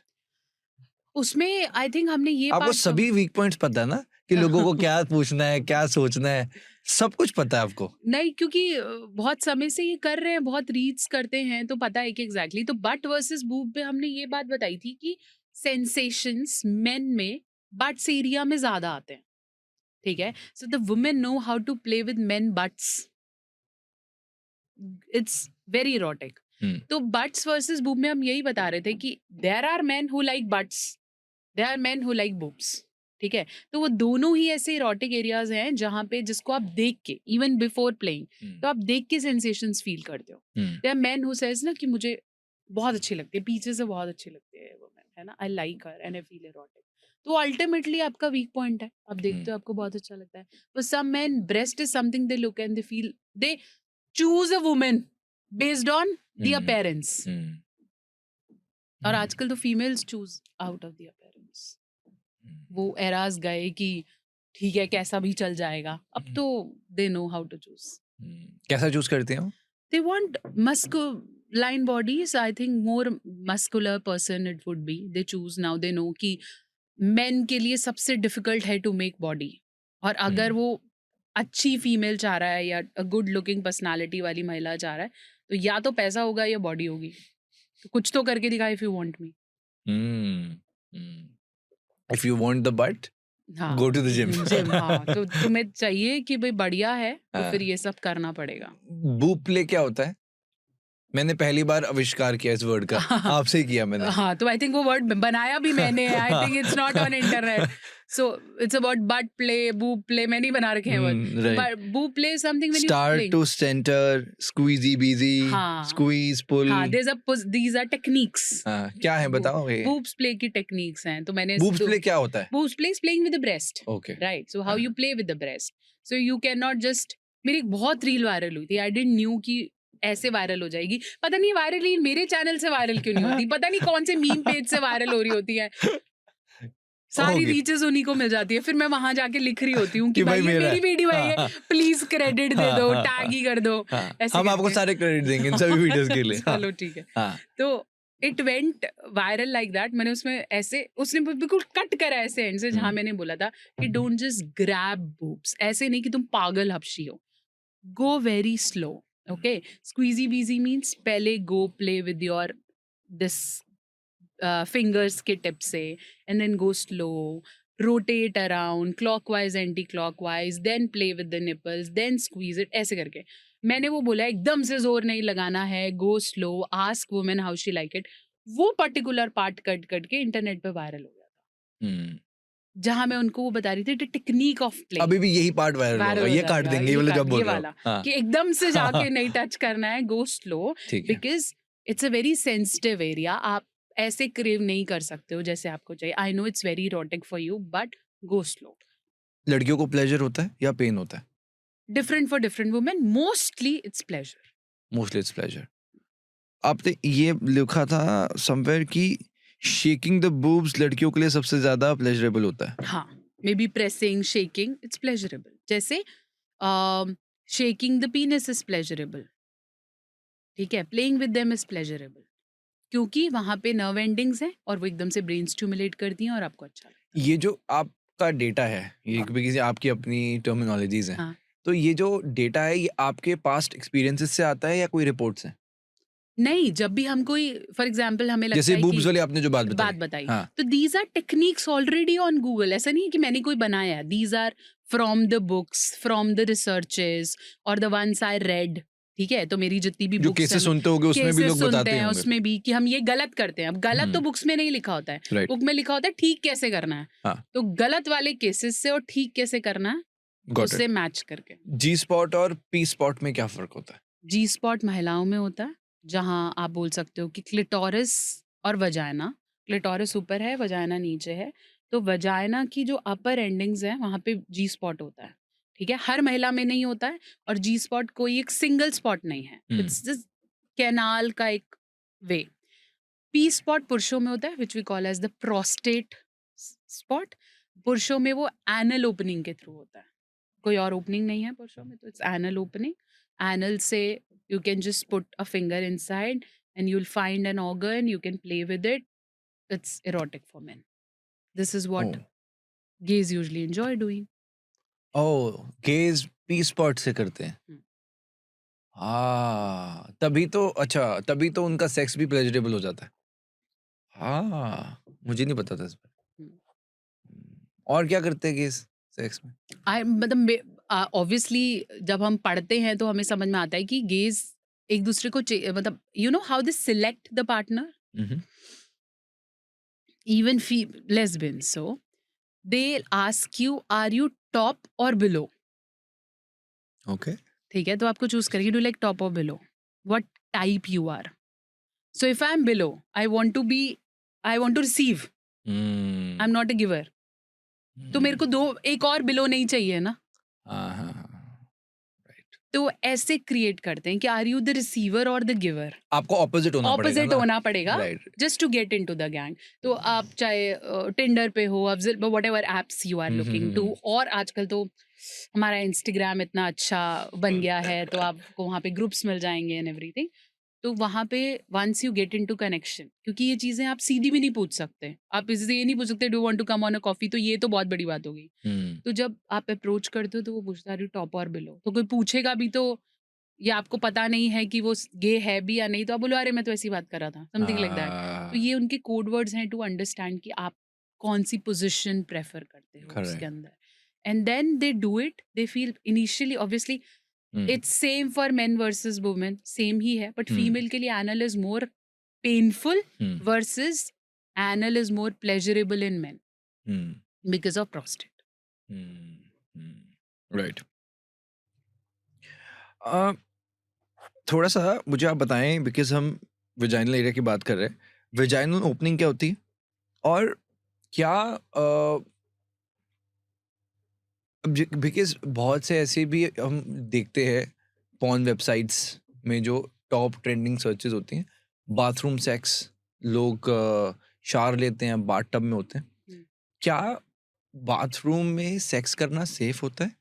उसमें आई थिंक हमने ये आपको पार्ट सभी वीक पॉइंट्स पता है ना कि लोगों को क्या पूछना है, क्या सोचना है, सब कुछ पता है आपको? नहीं, क्योंकि बहुत समय से ये कर रहे हैं, बहुत रीड्स करते हैं, तो पता है कि एग्जैक्टली। तो बट वर्सेस बूब पे हमने ये बात बताई थी कि सेंसेशंस मेन में बट्स एरिया में ज्यादा आते हैं, ठीक है। So the women know how to play with men butts, it's very erotic. Hmm, तो बट्स वर्सेस बूब में हम यही बता रहे थे कि there are men who like butts, there are men who like boobs. ठीक है, तो वो दोनों ही ऐसे इरोटिक एरियाज हैं जहाँ पे जिसको आप देख के इवन बिफोर प्लेइंग तो आप देख के सेंसेशंस फील करते हो। There are men who says ना कि मुझे बहुत अच्छी लगती है, पीछे से बहुत अच्छी लगती है वो मैन, है ना, I like her and I feel erotic. तो अल्टीमेटली आपका वीक पॉइंट है, आप देखते हो आपको बहुत अच्छा लगता है। For some men breast is something they look and they feel, they choose a woman based on the appearance. और आजकल तो females choose out of the appearance. वो एराज गए कि ठीक है कैसा भी चल जाएगा, अब तो they know how to choose. कैसा चूज करते हो? They want masculine bodies. I think more muscular person it would be. They choose now. They know कि men के लिए सबसे difficult है to make body. और अगर वो अच्छी फीमेल चाह रहा है या गुड लुकिंग पर्सनालिटी वाली महिला चाह रहा है तो या तो पैसा होगा या बॉडी होगी। तो कुछ तो करके दिखा if you want me. If you want the butt हाँ, go to the gym. Gym, हाँ, तो तुम्हें चाहिए कि भाई बढ़िया है तो हाँ। फिर ये सब करना पड़ेगा। बूब प्ले क्या होता है? मैंने पहली बार आविष्कार किया इस वर्ड का, आपसे ही किया मैंने। हाँ, तो आई थिंक वो वर्ड बनाया भी मैंने। I think it's not on internet, so it's about but play, boob play, मैंने ही बना रखे हैं word. right. Boob play is something when you Start to center, squeezy beezy, हाँ, squeeze, pull. हाँ, these are techniques. हाँ, क्या है बताओ ये? Boobs play की techniques हैं, तो मैंने Boobs play क्या होता है? Boobs play is playing with the breast. Okay. Right. So how you play with the breast. So you cannot just, मेरी एक बहुत रील वायरल हुई थी, I didn't knew कि ऐसे वायरल हो जाएगी। पता नहीं वायरल रील मेरे चैनल से वायरल क्यों नहीं होती, पता नहीं कौन से मीम पेज से वायरल हो रही होती है, सारी रीचेस उन्हीं को मिल जाती है। फिर मैं वहां जाके लिख रही होती हूँ कि भाई ये मेरी वीडियो है, ये प्लीज क्रेडिट दे दो, टैग ही कर दो। हम आपको सारे क्रेडिट देंगे इन सभी वीडियोस के लिए। चलो ठीक है। तो it went viral like that. मैंने उसमें ऐसे, उसने बिल्कुल कट करा ऐसे एंड से जहां मैंने बोला था कि डोंट जस्ट ग्रैब बूब्स, ऐसे नहीं कि तुम पागल हबशी हो, go very slow. Okay, squeezy बीजी मीन्स पहले go play with your this fingers के टिप से and then go slow, rotate around clockwise anti clockwise, then play with the nipples, then squeeze it, ऐसे करके। मैंने वो बोला एकदम से जोर नहीं लगाना है, go slow, ask women how she like it. वो पर्टिकुलर पार्ट कट कट के इंटरनेट पे वायरल हो गया था, जहां मैं उनको वो बता रही थी टेक्निक ऑफ प्ले। अभी भी यही पार्ट वायरल होगा, ये काट देंगे, ये वाला जब बोल रहा हूं कि एकदम से जाके नहीं टच करना है, go slow, because it's a very sensitive area. आप ऐसे क्रेव नहीं कर सकते हो जैसे आपको चाहिए। I know it's very erotic for you but go slow. लड़कियों को प्लेजर होता है या पेन होता है? Different for different women, mostly it's pleasure. Mostly it's pleasure. आपने ये लिखा था समवेयर कि शेकिंग द बूब्स लड़कियों के लिए सबसे ज्यादा प्लेजरेबल होता है। हाँ, maybe pressing, shaking, it's pleasurable. जैसे shaking the penis is pleasurable, ठीक है, playing with them is pleasurable, क्योंकि वहां पे नर्व एंडिंग्स हैं और वो एकदम से ब्रेन स्टिमुलेट करती हैं और आपको अच्छा लगता है। ये जो आपका डेटा है, ये किसी आपकी अपनी टर्मिनोलॉजीज हैं, हाँ। तो ये जो डेटा है ये आपके पास्ट एक्सपीरियंसेस से आता है या कोई रिपोर्ट्स हैं? नहीं, जब भी हम कोई फॉर एग्जांपल हमें लगता जैसे है बूब्स कि वाली आपने जो बात बताई, हाँ। तो these are techniques already on Google. ऐसा नहीं है कि मैंने कोई बनाया है, these are from the books, from the researches और द वंस आई रेड। ठीक है, तो मेरी जितनी भी जो बुक्स केसेस सुनते होंगे उसमें भी लोग बताते हैं उसमें भी कि हम ये गलत करते हैं। अब गलत तो बुक्स में नहीं लिखा होता है, Right. बुक में लिखा होता है ठीक कैसे करना है। हाँ. तो गलत वाले केसेस से और ठीक कैसे करना है उससे मैच करके। जी स्पॉट और पी स्पॉट में क्या फर्क होता है? जी स्पॉट महिलाओं में होता है, जहां आप बोल सकते हो कि क्लिटोरिस और वजाइना, क्लिटोरिस ऊपर है, वजाइना नीचे है, तो वजाइना की जो अपर एंडिंग्स हैं वहां पे जी स्पॉट होता है। ठीक है, हर महिला में नहीं होता है, और जी स्पॉट कोई एक सिंगल स्पॉट नहीं है, इट्स जस्ट कैनाल का एक वे। पी स्पॉट पुरुषों में होता है, which we call as the prostate spot. पुरुषों में वो एनल ओपनिंग के थ्रू होता है, कोई और ओपनिंग नहीं है पुरुषों में, तो इट्स एनल ओपनिंग। एनल से you can just put a finger inside and you'll find an organ, you can play with it. It's erotic for men. This is what gays usually enjoy doing. Oh, gays P spot से करते हैं। हाँ, तभी तो उनका sex भी pleasurable हो जाता है। हाँ, मुझे नहीं पता था इस पर। और क्या करते हैं गेस सेक्स में? मतलब ऑब्वियसली जब हम पढ़ते हैं तो हमें समझ में आता है कि गेज एक दूसरे को मतलब you know how they select the partner, hmm, even lesbians, so they'll ask you, are you top or below? Okay, ठीक है, तो आपको चूज करेंगे, डू लाइक टॉप और below, what type you are. So if I am below, I want to receive, I am not a giver. तो मेरे को एक और बिलो नहीं चाहिए ना. हाँ हाँ हाँ, राइट. तो ऐसे क्रिएट करते हैं कि आर यू द रिसीवर और द गिवर. आपको ऑपोजिट होना पड़ेगा ऑपोजिट ना? होना पड़ेगा right. Just to get into the gang. तो आप चाहे टिंडर पे हो, whatever apps you are looking to, और आजकल तो हमारा इंस्टाग्राम इतना अच्छा बन गया है, तो आपको वहाँ पे ग्रुप्स मिल जाएंगे एंड एवरीथिंग. तो वहाँ पे once you get into connection, क्योंकि ये चीज़ें आप सीधी भी नहीं पूछ सकते. आप इससे ये नहीं पूछ सकते do want to come on a coffee, तो ये तो बहुत बड़ी बात हो गई. तो जब आप अप्रोच करते हो तो वो पूछता है टॉप और बिलो. तो कोई पूछेगा भी तो, या आपको पता नहीं है कि वो गे है भी या नहीं, तो आप बोलो अरे मैं तो ऐसी बात कर रहा था, समथिंग लाइक दैट. तो ये उनके कोड वर्ड्स हैं टू अंडरस्टैंड कि आप कौन सी पोजीशन प्रेफर करते हो उसके अंदर. And then they do it, they feel initially, obviously it's same for men versus women, same ही है, बट फीमेल के लिए anal is more painful versus anal is more pleasurable in men because of prostate. Right. थोड़ा सा मुझे आप बताएं, because हम विजाइनल एरिया की बात कर रहे हैं. विजाइनल ओपनिंग क्या होती है, और क्या बिकॉज बहुत से ऐसे भी हम देखते हैं पॉर्न वेबसाइट्स में जो टॉप ट्रेंडिंग सर्चेस होती हैं, बाथरूम सेक्स, लोग शावर लेते हैं, बाथटब में होते हैं. क्या बाथरूम में सेक्स करना सेफ होता है,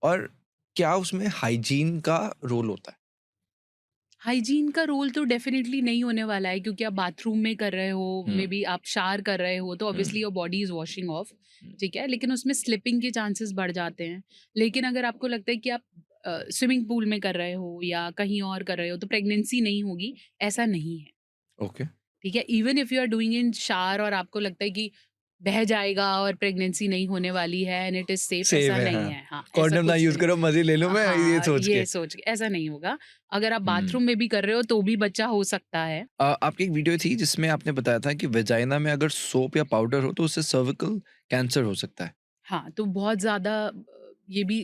और क्या उसमें हाइजीन का रोल होता है? हाइजीन का रोल तो डेफिनेटली नहीं होने वाला है, क्योंकि आप बाथरूम में कर रहे हो, मे बी आप शावर कर रहे हो, तो obviously your body is washing of, ठीक है, लेकिन उसमें स्लिपिंग के चांसेस बढ़ जाते हैं. लेकिन अगर आपको लगता है कि आप स्विमिंग पूल में कर रहे हो या कहीं और कर रहे हो तो प्रेगनेंसी नहीं होगी, ऐसा नहीं है. ओके. ठीक है, even if you are doing in shower और आपको लगता है कि बह जाएगा और प्रेगनेंसी नहीं होने वाली है एंड इट इज सेफ, ऐसा है, नहीं हाँ. है. हाँ, ऐसा कॉन्डम ना कुछ यूज नहीं. करो, मजे ले लो मैं ये सोच के. सोच के ऐसा नहीं होगा. अगर आप बाथरूम में भी कर रहे हो तो भी बच्चा हो सकता है. आपकी एक वीडियो थी जिसमें आपने बताया था कि वेजाइना में अगर सोप या पाउडर हो तो उससे सर्विकल कैंसर हो सकता है. हाँ, तो बहुत ज्यादा ये भी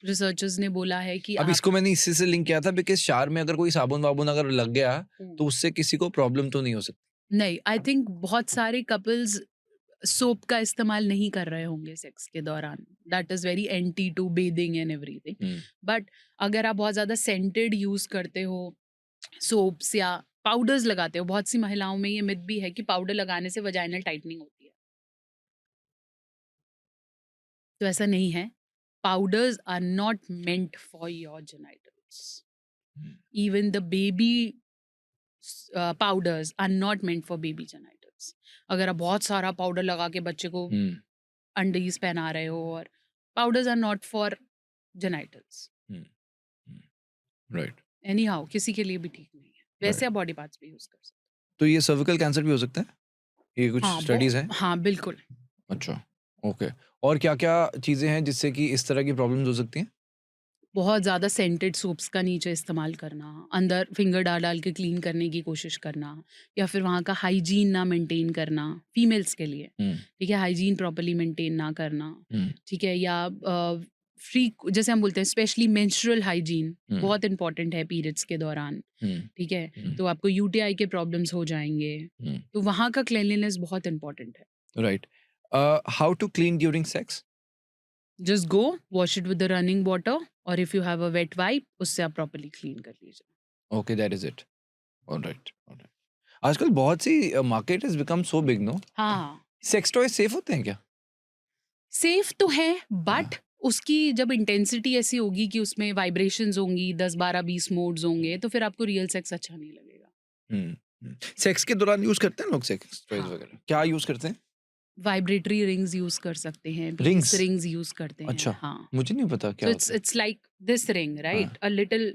रिसर्चर्स ने बोला है कि अब इसको मैंने इसी से लिंक किया था, बिकॉज शावर में अगर कोई साबुन वाबुन अगर लग गया तो उससे किसी को प्रॉब्लम तो नहीं हो सकती. नहीं, आई थिंक बहुत सारे कपल्स सोप का इस्तेमाल नहीं कर रहे होंगे सेक्स के दौरान. That is very anti to bathing and everything. But अगर आप बहुत ज्यादा सेंटेड यूज करते हो, सोप्स या पाउडर्स लगाते हो, बहुत सी महिलाओं में ये मिथ भी है कि पाउडर लगाने से वजाइनल टाइटनिंग होती है. तो ऐसा नहीं है. Powders are not meant for your genitals. Even the baby powders are not meant for baby genitals. अगर आप बहुत सारा पाउडर लगा के बच्चे को अंडीज पहना रहे हो, और powders are not for genitals. Right. Any how किसी के लिए भी ठीक नहीं है. वैसे आप बॉडी पार्ट्स भी यूज कर सकते तो ये सर्विकल कैंसर भी हो सकता है, ये कुछ हाँ, स्टडीज हैं? हाँ बिल्कुल. अच्छा, ओके. और क्या क्या चीजें हैं जिससे कि इस तरह की प्रॉब्लम्स हो सकती हैं? बहुत ज़्यादा सेंटेड सोप्स का नीचे इस्तेमाल करना, अंदर फिंगर डाल डाल के क्लीन करने की कोशिश करना, या फिर वहाँ का हाइजीन ना मेंटेन करना फीमेल्स के लिए. ठीक है, हाइजीन प्रॉपर्ली मेंटेन ना करना. ठीक है, या फ्री, जैसे हम बोलते हैं स्पेशली मेंस्ट्रुअल हाइजीन बहुत इंपॉर्टेंट है पीरियड्स के दौरान. ठीक है, तो आपको यूटीआई के प्रॉब्लम्स हो जाएंगे. तो वहाँ का क्लीनलीनेस बहुत इंपॉर्टेंट है. Right. How to clean during sex? Just go wash it with the running water, और if you have a wet wipe उससे आप प्रॉपर्ली क्लीन कर लीजिए. Okay, that is it. Alright, alright. आजकल बहुत सी market has become so big, no? हाँ, sex toy safe होते हैं क्या? सेफ तो है, बट उसकी जब इंटेंसिटी ऐसी होगी कि उसमें वाइब्रेशंस होंगी, 10 12 20 मोड्स होंगे, तो फिर आपको रियल सेक्स अच्छा नहीं लगेगा. सेक्स के दौरान यूज करते हैं लोग सेक्स टॉयज हाँ. वगैरह? क्या यूज करते हैं? वाइब्रेटरी रिंग्स यूज कर सकते हैं, Rings? रिंग्स यूज करते हैं. अच्छा, हाँ, मुझे नहीं पता क्या so होता है. it's like this ring, right? A little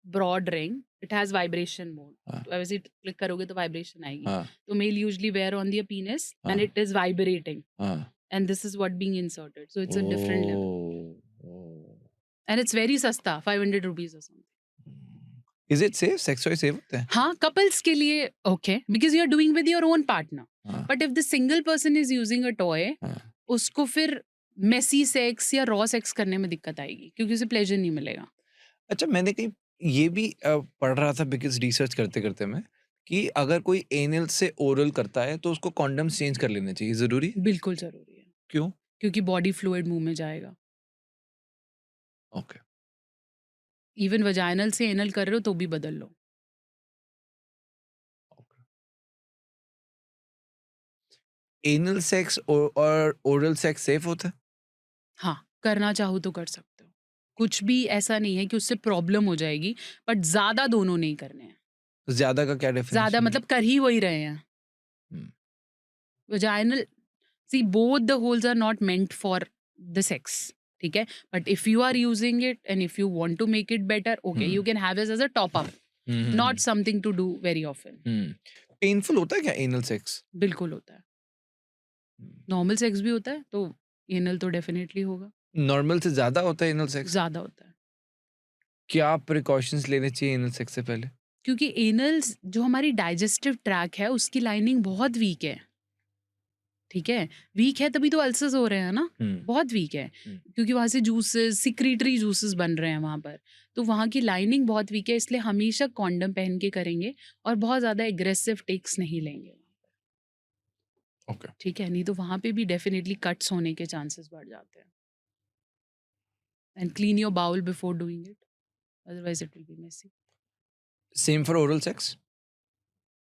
broad ring. It has vibration mode. हाँ. तो वैसे क्लिक करोगे तो वाइब्रेशन आएगी. हाँ, तो mail usually wear on their penis and हाँ. it is vibrating, हाँ. and this is what being inserted. So it's a different level. Oh. And it's very sasta, 500 rupees or something. Is it safe? Sex toy safe होता है? हाँ, couples के लिए okay, because you are doing with your own partner. हाँ, but if the single person is using a toy, हाँ. उसको फिर messy sex या रॉ सेक्स करने में दिक्कत आएगी, क्योंकि उसे प्लेजर नहीं मिलेगा. अच्छा, मैंने कहीं ये भी पढ़ रहा था बिकॉज रिसर्च करते करते मैं, कि अगर कोई एनल से ओरल करता है तो उसको कॉन्डम्स चेंज कर लेने चाहिए. जरूरी? बिल्कुल जरूरी है, क्यों? क्योंकि बॉडी फ्लूइड मुंह में जाएगा. ओके. इवन वजाइनल से एनल कर रहे हो तो भी बदल लो. एनल सेक्स और ओरल सेक्स सेफ होता है? हाँ, करना चाहो तो कर सकते हो. कुछ भी ऐसा नहीं है कि उससे प्रॉब्लम हो जाएगी, बट ज्यादा दोनों नहीं करने हैं. ज्यादा का क्या डिफरेंस? ज्यादा मतलब कर ही वही रहे हैं. Vaginal, see both the holes are not meant for the sex, ठीक है. But if you are using it and if you want to make it better, okay, you can have it as a top up, not something to do very often. Painful होता है क्या anal sex? बिल्कुल होता है. Normal sex भी होता है, तो एनल तो डेफिनेटली होगा. नॉर्मल से ज्यादा होता है एनल सेक्स? ज्यादा होता है, क्या प्रिकॉशंस लेने चाहिए एनल सेक्स से पहले? क्योंकि एनल जो हमारी डाइजेस्टिव ट्रैक है उसकी लाइनिंग बहुत वीक है. ठीक है, वीक है तभी तो अल्सर्स हो रहे हैं ना. बहुत वीक है, क्योंकि वहाँ से जूसेस, सिक्रीटरी जूसेस बन रहे हैं वहाँ पर. तो वहाँ की लाइनिंग बहुत वीक है, इसलिए हमेशा कॉन्डम पहन के करेंगे और बहुत ज़्यादा एग्रेसिव टेक्स नहीं लेंगे. ओके. ठीक है, नहीं तो वहाँ पे भी डेफिनेटली कट्स होने के चांसेस बढ़ जाते हैं. And clean your bowl before doing it, otherwise it will be messy. Same for oral sex?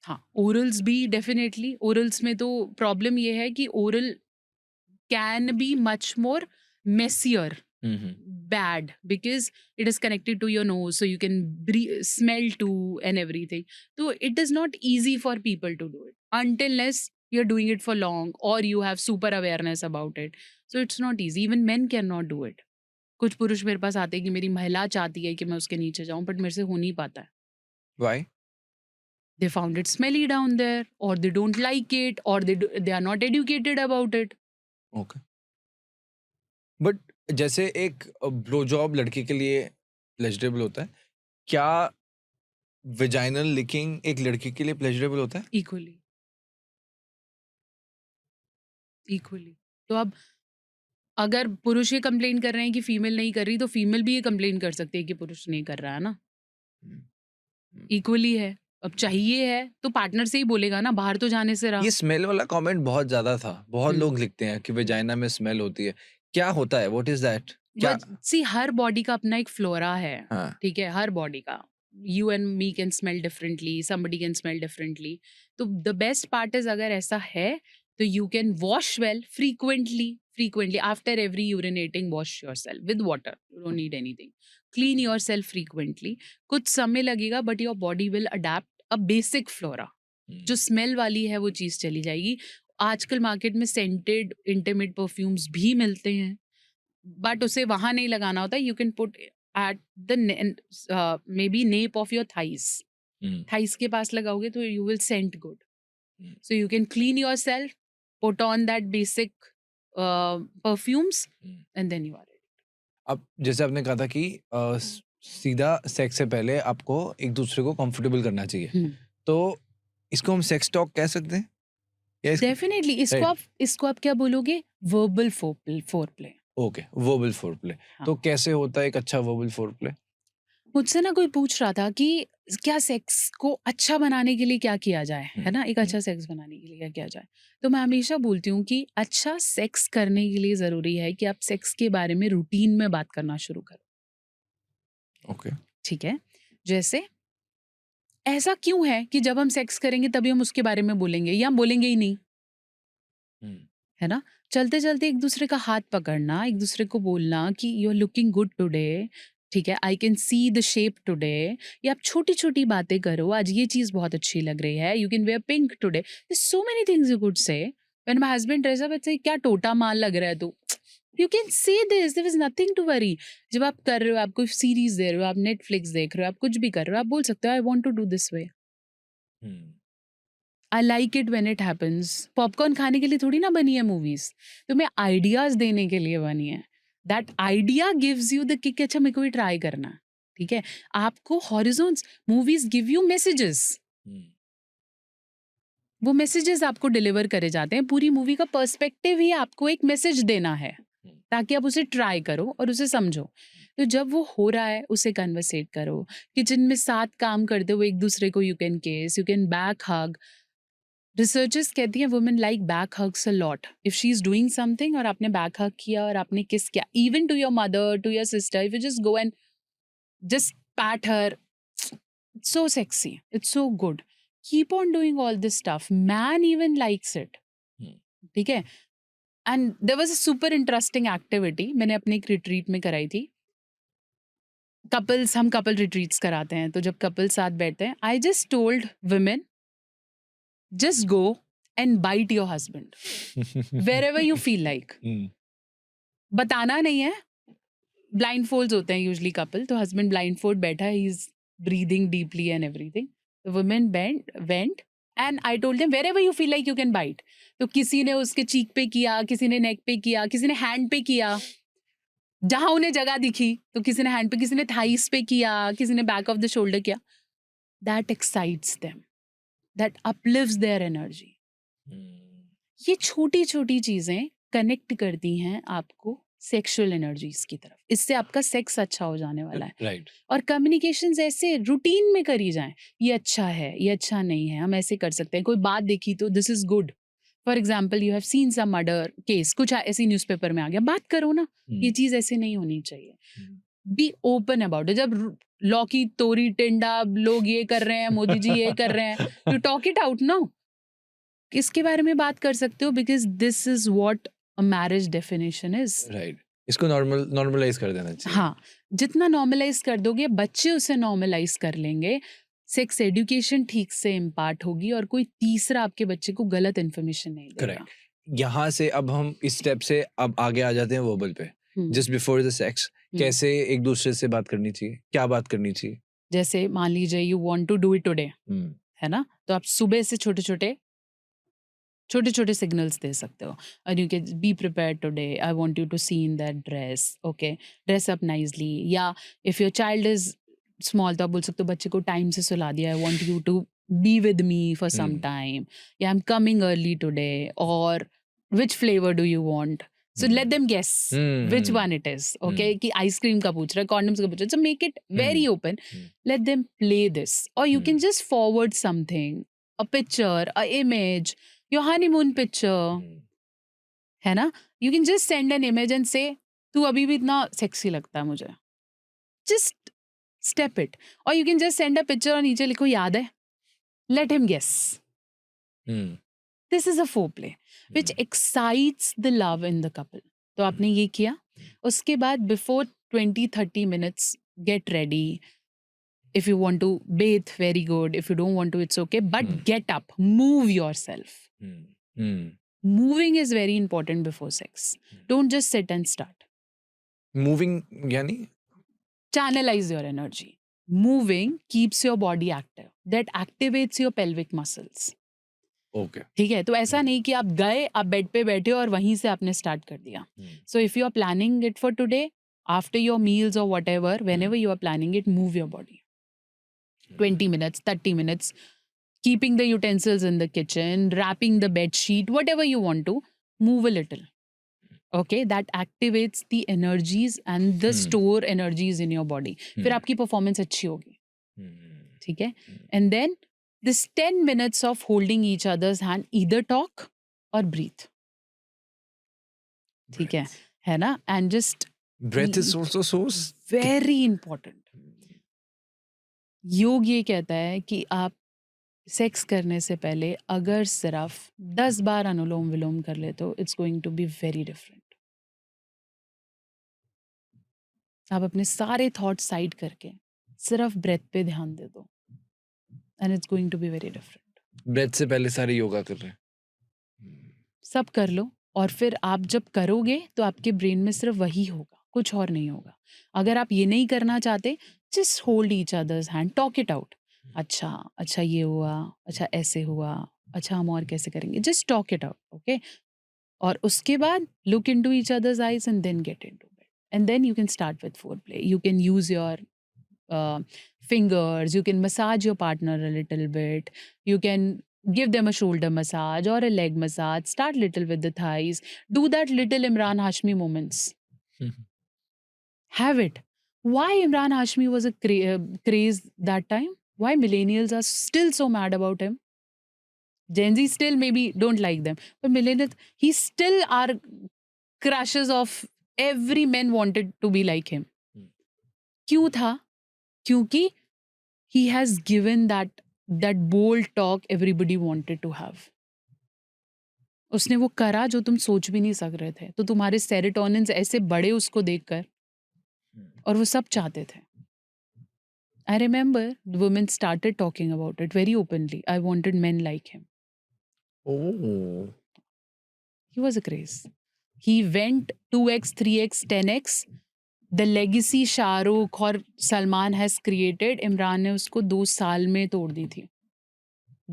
हाँ, ओरल्स भी डेफिनेटली. ओरल्स में तो प्रॉब्लम ये है कि oral can be much more messier, bad, because it is connected to your nose, so you can smell too and everything. So it is not easy for people to do it unless you're doing it for long or you have super awareness about it. So it's not easy. Even men cannot do it. कुछ पुरुष मेरे पास आते हैं कि मेरी महिला चाहती है कि मैं उसके नीचे जाऊं, बट मेरे से हो नहीं पाता है. Why? They found it smelly down there, or they don't like it, or they are not educated about it. Okay. But जैसे एक ब्लो जॉब लड़की के लिए प्लेजरेबल होता है, क्या वेजाइनल लिकिंग एक लड़की के लिए प्लेजरेबल होता है? Equally. तो अब अगर पुरुष ये कंप्लेन कर रहे हैं कि फीमेल नहीं कर रही, तो फीमेल भी ये कंप्लेन कर सकती है कि पुरुष नहीं कर रहा है ना. इक्वली है. अब चाहिए है तो पार्टनर से ही बोलेगा ना, बाहर तो जाने से रहा. ये स्मेल वाला कमेंट बहुत ज्यादा था. बहुत लोग लिखते हैं कि वेजाइना में स्मेल होती है. क्या होता है? What is that? क्या? सी, हर बॉडी का अपना एक फ्लोरा है. हाँ. ठीक है, हर बॉडी का. You and me can smell differently, somebody can smell differently. तो द बेस्ट पार्ट इज, अगर ऐसा है तो you can wash well frequently after every urinating. Wash yourself with water, you don't need anything. Clean yourself frequently. कुछ समय लगेगा, but your body will adapt a basic flora. जो smell वाली है वो चीज़ चली जाएगी. आजकल मार्केट में सेंटेड इंटीमेट परफ्यूम्स भी मिलते हैं, बट उसे वहां नहीं लगाना होता. You can put at the may be nape of your thighs के पास लगाओगे तो you will scent good. So you can clean yourself, put on that basic perfumes, and then you are ready. अब जैसे आपने कहा था कि सीधा सेक्स से पहले आपको एक दूसरे को कंफर्टेबल करना चाहिए, तो इसको हम सेक्स टॉक कह सकते हैं? डेफिनेटली. इसको आप क्या बोलोगे? Verbal foreplay. Okay, verbal foreplay. तो कैसे होता है एक अच्छा वर्बल फोरप्ले? मुझसे ना कोई पूछ रहा था कि क्या सेक्स को अच्छा बनाने के लिए क्या किया जाए, है ना, एक अच्छा सेक्स बनाने के लिए क्या किया जाए. तो मैं हमेशा बोलती हूँ कि अच्छा सेक्स करने के लिए ज़रूरी है कि आप सेक्स के बारे में रूटीन में बात करना शुरू करो. ओके. ठीक है, जैसे ऐसा क्यों है कि जब हम सेक्स करेंगे तभी हम उसके बारे में बोलेंगे, या हम बोलेंगे ही नहीं, है ना. चलते चलते एक दूसरे का हाथ पकड़ना, एक दूसरे को बोलना कि you are looking good today, ठीक है, I can see the shape today. या आप छोटी छोटी बातें करो, आज ये चीज़ बहुत अच्छी लग रही है, you can wear pink today. So many things you could say. When my husband dress up, it's क्या टोटा माल लग रहा है तू, you can say this, there is nothing to worry. जब आप कर रहे हो, आप कोई सीरीज दे रहे हो, आप नेटफ्लिक्स देख रहे हो, आप कुछ भी कर रहे हो, आप बोल सकते हो I want to do this way. I like it when it happens. Popcorn खाने के लिए थोड़ी ना बनी है मूवीज, तुम्हें आइडियाज देने के लिए बनी है. That idea gives you the kick. अच्छा, मेरे को भी ट्राई करना है, ठीक है, आपको horizons, movies give you messages, वो मैसेजेस आपको डिलीवर करे जाते हैं। पूरी मूवी का पर्सपेक्टिव ही आपको एक मैसेज देना है ताकि आप उसे ट्राई करो और उसे समझो। तो जब वो हो रहा है उसे कन्वर्सेट करो, किचन में साथ काम करते हुए एक दूसरे को you can kiss, you can back hug. Researchers कहती हैं women like back hugs a lot. If she is doing something और आपने बैक हग किया और आपने किस किया, even to your mother, to your sister, if you just go and just pat her, it's so sexy, it's so good. Keep on doing all this stuff, man even likes it. ठीक है, and there was a super interesting activity मैंने अपने एक retreat में कराई थी। Couples, हम couple retreats कराते हैं, तो जब कपल साथ बैठते हैं, I just told women, just go and bite your husband wherever you feel like. बताना नहीं है। ब्लाइंड फोल्ड होते हैं यूजली कपल, तो हस्बैंड ब्लाइंड फोल्ड बैठा है, he is breathing deeply and everything. The women went and I told them wherever you feel like you can bite. तो किसी ने उसके चीक पे किया, किसी ने नेक पे किया, किसी ने हैंड पे किया, जहां उन्हें जगह दिखी, तो किसी ने हैंड पे, किसी ने थाइस पे किया, किसी ने बैक ऑफ द शोल्डर किया। That excites them, that uplifts their energy. ये छोटी छोटी चीजें कनेक्ट करती हैं आपको सेक्सुअल एनर्जीज की तरफ। इससे आपका सेक्स अच्छा हो जाने वाला है। राइट। और कम्युनिकेशंस ऐसे रूटीन में करी जाएं, ये अच्छा है, ये अच्छा नहीं है, हम ऐसे कर सकते हैं। कोई बात देखी तो this is good, for example you have seen some murder case, कुछ ऐसे न्यूज़पेपर में आ गया, बात करो ना, ये चीज ऐसे नहीं होनी चाहिए। Be open about it. जब लौकी तोरी टिंडा लोग ये कर रहे हैं, मोदी जी ये कर रहे हैं, you talk it out now. इसके बारे में बात कर सकते हो, because this is what a marriage definition is. Right. इसको नॉर्मलाइज कर देना चाहिए। हाँ, जितना नॉर्मलाइज कर दोगे, बच्चे उसे नॉर्मलाइज कर लेंगे, सेक्स एजुकेशन ठीक से इम्पार्ट होगी और कोई तीसरा आपके बच्चे को गलत इन्फॉर्मेशन नहीं देगा। करेक्ट। यहाँ से अब हम इस स्टेप से अब आगे आ जाते हैं वर्बल पे। जस्ट बिफोर द सेक्स कैसे एक दूसरे से बात करनी चाहिए, क्या बात करनी चाहिए? जैसे मान लीजिए you want to do it today, है ना, तो आप सुबह से छोटे छोटे सिग्नल्स दे सकते हो। और you can be prepared today, I want you to see in that dress, okay, dress up nicely. या if your child is small तो आप बोल सकते हो बच्चे को टाइम से सुला दिया, I want you to be with me for some time, या I am coming early today, और which flavour do you want. So let them guess which one it is, okay? कि आइसक्रीम का पूछ रहा है, कॉन्डम्स का पूछ रहा है, so make it very open. Let them play this, or you can just forward something, a picture, a image, your honeymoon picture, है ना? You can just send an image and say, तू अभी भी इतना सेक्सी लगता है मुझे, just step it. Or you can just send a picture और नीचे लिखो याद है, let him guess. This is a foreplay which excites the love in the couple. तो आपने ये किया, उसके बाद before 20-30 minutes get ready. If you want to bathe, very good. If you don't want to, it's okay. But get up, move yourself. Moving is very important before sex. Don't just sit and start. Moving यानी? Channelize your energy. Moving keeps your body active. That activates your pelvic muscles. Okay. ठीक है, तो ऐसा नहीं कि आप गए, आप बेड पे बैठे और वहीं से आपने स्टार्ट कर दिया। So if you are planning it for today, after your meals और whatever, whenever you are planning it, move your body 20 minutes, 30 minutes, keeping the utensils in the kitchen, wrapping the bed sheet, whatever you want to, move a little. Okay, that activates the energies and the store energies in your body. फिर आपकी performance अच्छी होगी, ठीक है? And then this 10 minutes of holding each other's hand, either talk or breathe. ठीक है ना? And just breath is also so very important. योग ये कहता है कि आप सेक्स करने से पहले अगर सिर्फ 10 बार अनुलोम विलोम कर ले तो it's going to be very different. आप अपने सारे थॉट साइड करके सिर्फ ब्रेथ पे ध्यान दे दो, and it's going to be very different. Breath से पहले सारे योगा कर रहे हैं, सब कर लो, और फिर आप जब करोगे तो आपके ब्रेन में सिर्फ वही होगा, कुछ और नहीं होगा। अगर आप ये नहीं करना चाहते, just hold each others hand, talk it out. अच्छा ये हुआ, अच्छा ऐसे हुआ, अच्छा हम और कैसे करेंगे, just talk it out, okay? और उसके बाद look into each other's eyes and then get into bed, and then you can start with foreplay. You can use your fingers, you can massage your partner a little bit, you can give them a shoulder massage or a leg massage, start little with the thighs, do that little Imran Hashmi moments. Have it. Why Imran Hashmi was a craze that time? Why millennials are still so mad about him? Gen Z still maybe don't like them, but millennials, he still are crushes of every man wanted to be like him. क्यों था? क्योंकि he has given that bold talk everybody wanted to have. उसने वो करा जो तुम सोच भी नहीं सक रहे थे, तो तुम्हारे सेरोटोनिन्स ऐसे बड़े उसको देखकर, और वो सब चाहते थे. I remember the women started talking about it very openly. I wanted men like him. Oh. He was a craze. He went 2x, 3x, 10x. The legacy Shahrukh और सलमान has created, इमरान ने उसको 2 साल में तोड़ दी थी.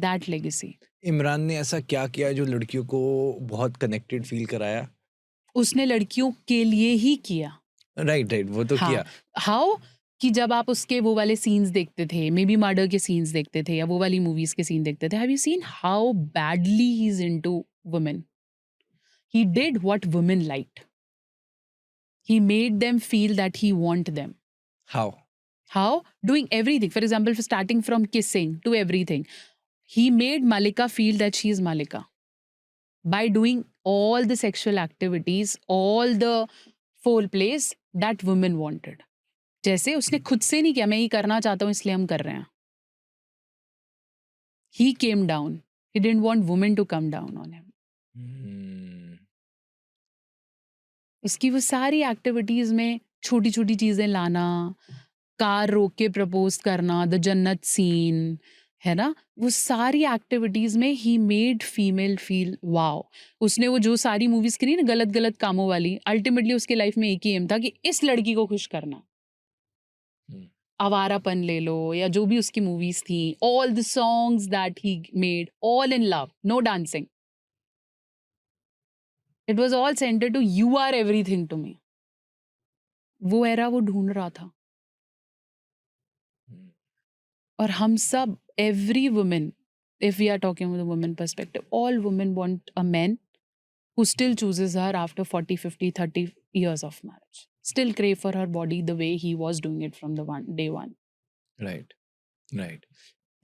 That legacy. इमरान ने ऐसा क्या किया जो लड़कियों को बहुत कनेक्टेड फील कराया? उसने लड़कियों के लिए ही किया. राइट वो तो किया. हाउ कि जब आप उसके वो वाले सीन्स देखते थे, मे बी मर्डर के सीन्स देखते थे या वो वाली मूवीज के सीन देखते थे, have you seen how badly he is into women? He did what women liked. He made them feel that he want them. How? Doing everything. For example, starting from kissing to everything. He made Malika feel that she is Malika. By doing all the sexual activities, all the foreplays that women wanted. जैसे उसने खुद से नहीं किया, मैं ये करना चाहता हूँ इसलिए हम कर रहे हैं. He came down. He didn't want women to come down on him. उसकी वो सारी एक्टिविटीज में छोटी छोटी चीजें लाना, कार रोक के प्रपोज करना, द जन्नत सीन है ना, वो सारी एक्टिविटीज में he made female feel wow. उसने वो जो सारी मूवीज करी ना गलत गलत कामों वाली, अल्टीमेटली उसके लाइफ में एक ही एम था कि इस लड़की को खुश करना. आवारापन ले लो या जो भी उसकी मूवीज थी, all the songs that he made, all in love, no dancing. It was all centered to you are everything to me. वो एरा वो ढूंढ रहा था. और हम सब, every woman, if we are talking with a woman perspective, all women want a man who still chooses her after 40, 50, 30 years of marriage. Still crave for her body the way he was doing it from the day one. Right.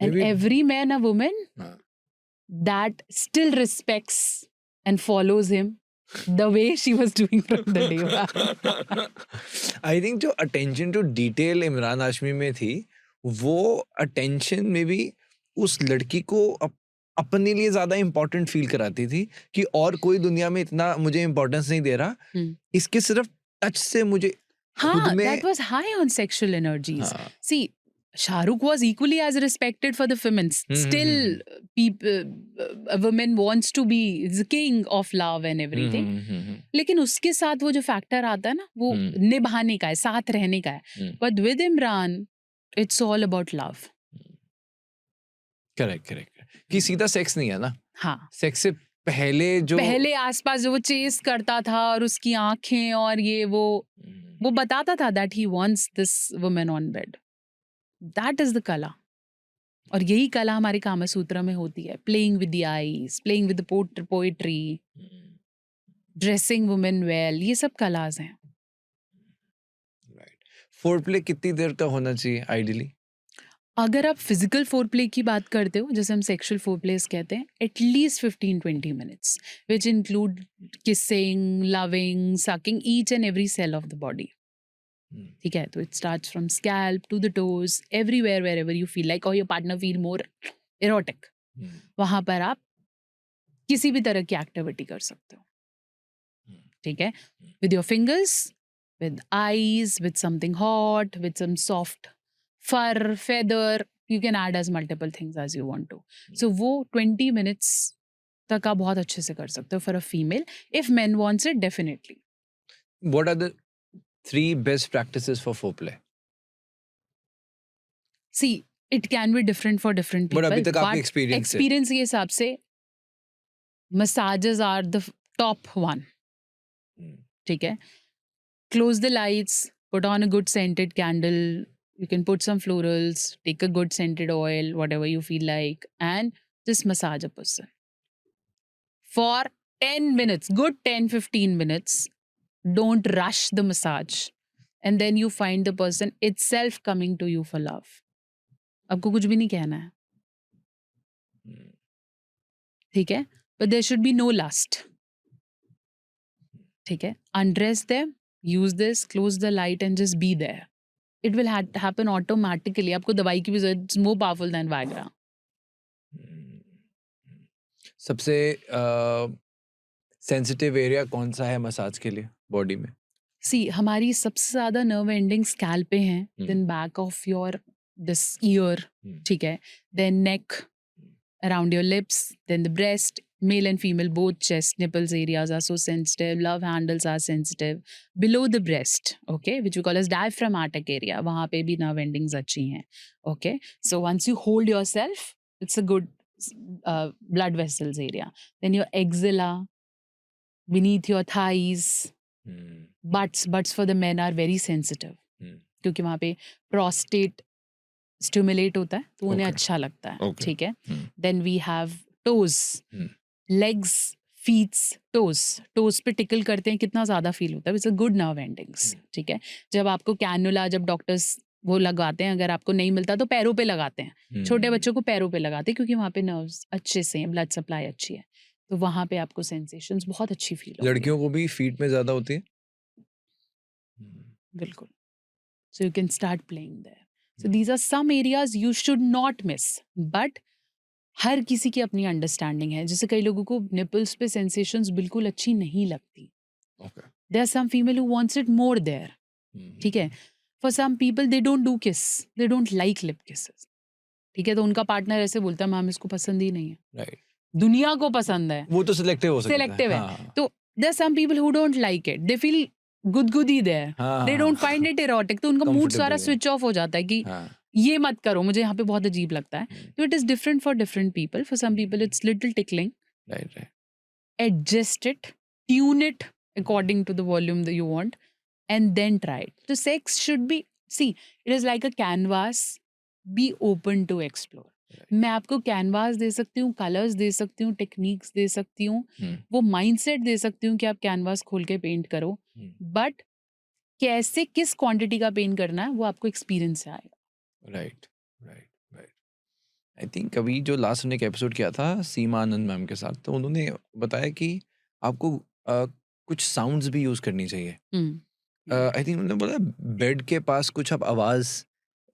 And maybe every man, a woman that still respects and follows him the way she was doing from the day one. I think जो attention to detail Imran Hashmi में थी, वो attention में भी उस लड़की को अपने लिए ज्यादा important feel कराती थी कि और कोई दुनिया में इतना मुझे importance नहीं दे रहा, इसके सिर्फ touch से मुझे खुद में. That was high on sexual energies. See, Shahrukh was equally as respected for the women. Still, a woman wants to be the king of love and everything. लेकिन उसके साथ वो जो फैक्टर आता है ना, वो निभाने का है, साथ रहने का है. But with Imran, it's all about love. Correct. कि सीधा सेक्स नहीं है ना. हाँ. सेक्स से पहले आसपास जो वो चेस करता था और उसकी आंखें और ये वो बताता था that he wants this woman on bed. That is the कला. और यही कला हमारे कामसूत्र में होती है. Playing with the eyes, playing with the poetry, dressing women well, ये सब कलास हैं. Right. Foreplay कितनी देर तक होना चाहिए ideally? अगर आप फिजिकल फोरप्ले की बात करते हो, जैसे हम सेक्सुअल फोरप्लेस कहते हैं, at least 15-20 minutes, which include kissing, loving, sucking each and every cell of the body. ठीक है, तो it starts from scalp to the toes, everywhere wherever you feel like और your partner feel more erotic, वहां पर आप किसी भी तरह की एक्टिविटी कर सकते हो. ठीक है, with your fingers, with eyes, with something hot, with some soft fur, feather, you can add as multiple things as you want to. So वो 20 minutes तक आप बहुत अच्छे से कर सकते हो for a female. If men wants it, definitely. What are the 3 best practices for foreplay? See, it can be different for different people. But अभी तक आपकी experience के हिसाब से massages are the top one. ठीक है, close the lights, put on a good scented candle, You can put some florals, take a good scented oil, whatever you feel like, and just massage a person for 10 minutes, good 10-15 minutes. Don't rush the massage, and then you find the person itself coming to you for love. आपको कुछ भी नहीं कहना है, ठीक है? But there should be no lust. ठीक है? Undress them, use this, close the light and just be there. It will happen automatically. आपको दवाई की भी जरूरत, it's more powerful than Viagra. सबसे सेंसिटिव एरिया कौन सा है मसाज के लिए बॉडी में? See, हमारी सबसे ज़्यादा nerve endings scalp पे हैं, then back of your this ear, ठीक है? Then neck, around your lips, then the breast, male and female, both chest, nipples areas are so sensitive, love handles are sensitive. Below the breast, okay, which we call as diaphragmatic area, वहाँ पे भी nerve endings अच्छी हैं, okay? So once you hold yourself, it's a good blood vessels area. Then your axilla, beneath your thighs, butts for the men are very sensitive, क्योंकि वहाँ पे prostate stimulate होता है तो उन्हें अच्छा लगता है, ठीक है? Then we have toes, legs, feet, toes पे tickle करते हैं, कितना ज़्यादा feel होता है. It's a good nerve endings, ठीक है? जब आपको cannula, जब doctors वो लगाते हैं, अगर आपको नहीं मिलता तो पैरों पे लगाते हैं. छोटे बच्चों को पैरों पे लगाते हैं क्योंकि वहाँ पे nerves अच्छे से हैं, blood supply अच्छी है, तो वहाँ पे आपको sensations बहुत अच्छी feel होती है. लड़कियों को भी feet में ज़्यादा होती है? बिल्कुल. So you can start playing there. So these are some areas you should not miss. But हर किसी की अपनी अंडरस्टैंडिंग है. जैसे कई लोगों को nipples पे sensations बिल्कुल अच्छी नहीं लगती. Okay. There are some female who wants it more there. ठीक है? For some people they don't do kiss. They don't like lip kisses. ठीक है? तो उनका पार्टनर ऐसे बोलता है, मैम इसको पसंद ही नहीं है. Right. दुनिया को पसंद है. वो तो सिलेक्टिव हो सकता है. सिलेक्टिव है. तो there are some people who don't like it. They feel गुदगुदी there. They don't find it erotic. तो उनका मूड सारा स्विच ऑफ हो जाता है कि ये मत करो, मुझे यहाँ पे बहुत अजीब लगता है. तो it is different for different people. For some people it's little tickling. Right. Adjust it, tune it according to the volume that you want, and then try it. So sex should be, see, it is like a canvas. Be open to explore. मैं आपको canvas दे सकती हूँ, colours दे सकती हूँ, techniques दे सकती हूँ, वो mindset दे सकती हूँ कि आप कैनवास खोल के पेंट करो, बट कैसे किस क्वांटिटी का पेंट करना है वो आपको एक्सपीरियंस से आएगा. राइट. आई थिंक अभी जो लास्ट हमने एक एपिसोड किया था सीमा आनंद मैम के साथ, तो उन्होंने बताया कि आपको कुछ साउंड्स भी यूज करनी चाहिए. आई थिंक उन्होंने बोला बेड के पास कुछ आप आवाज,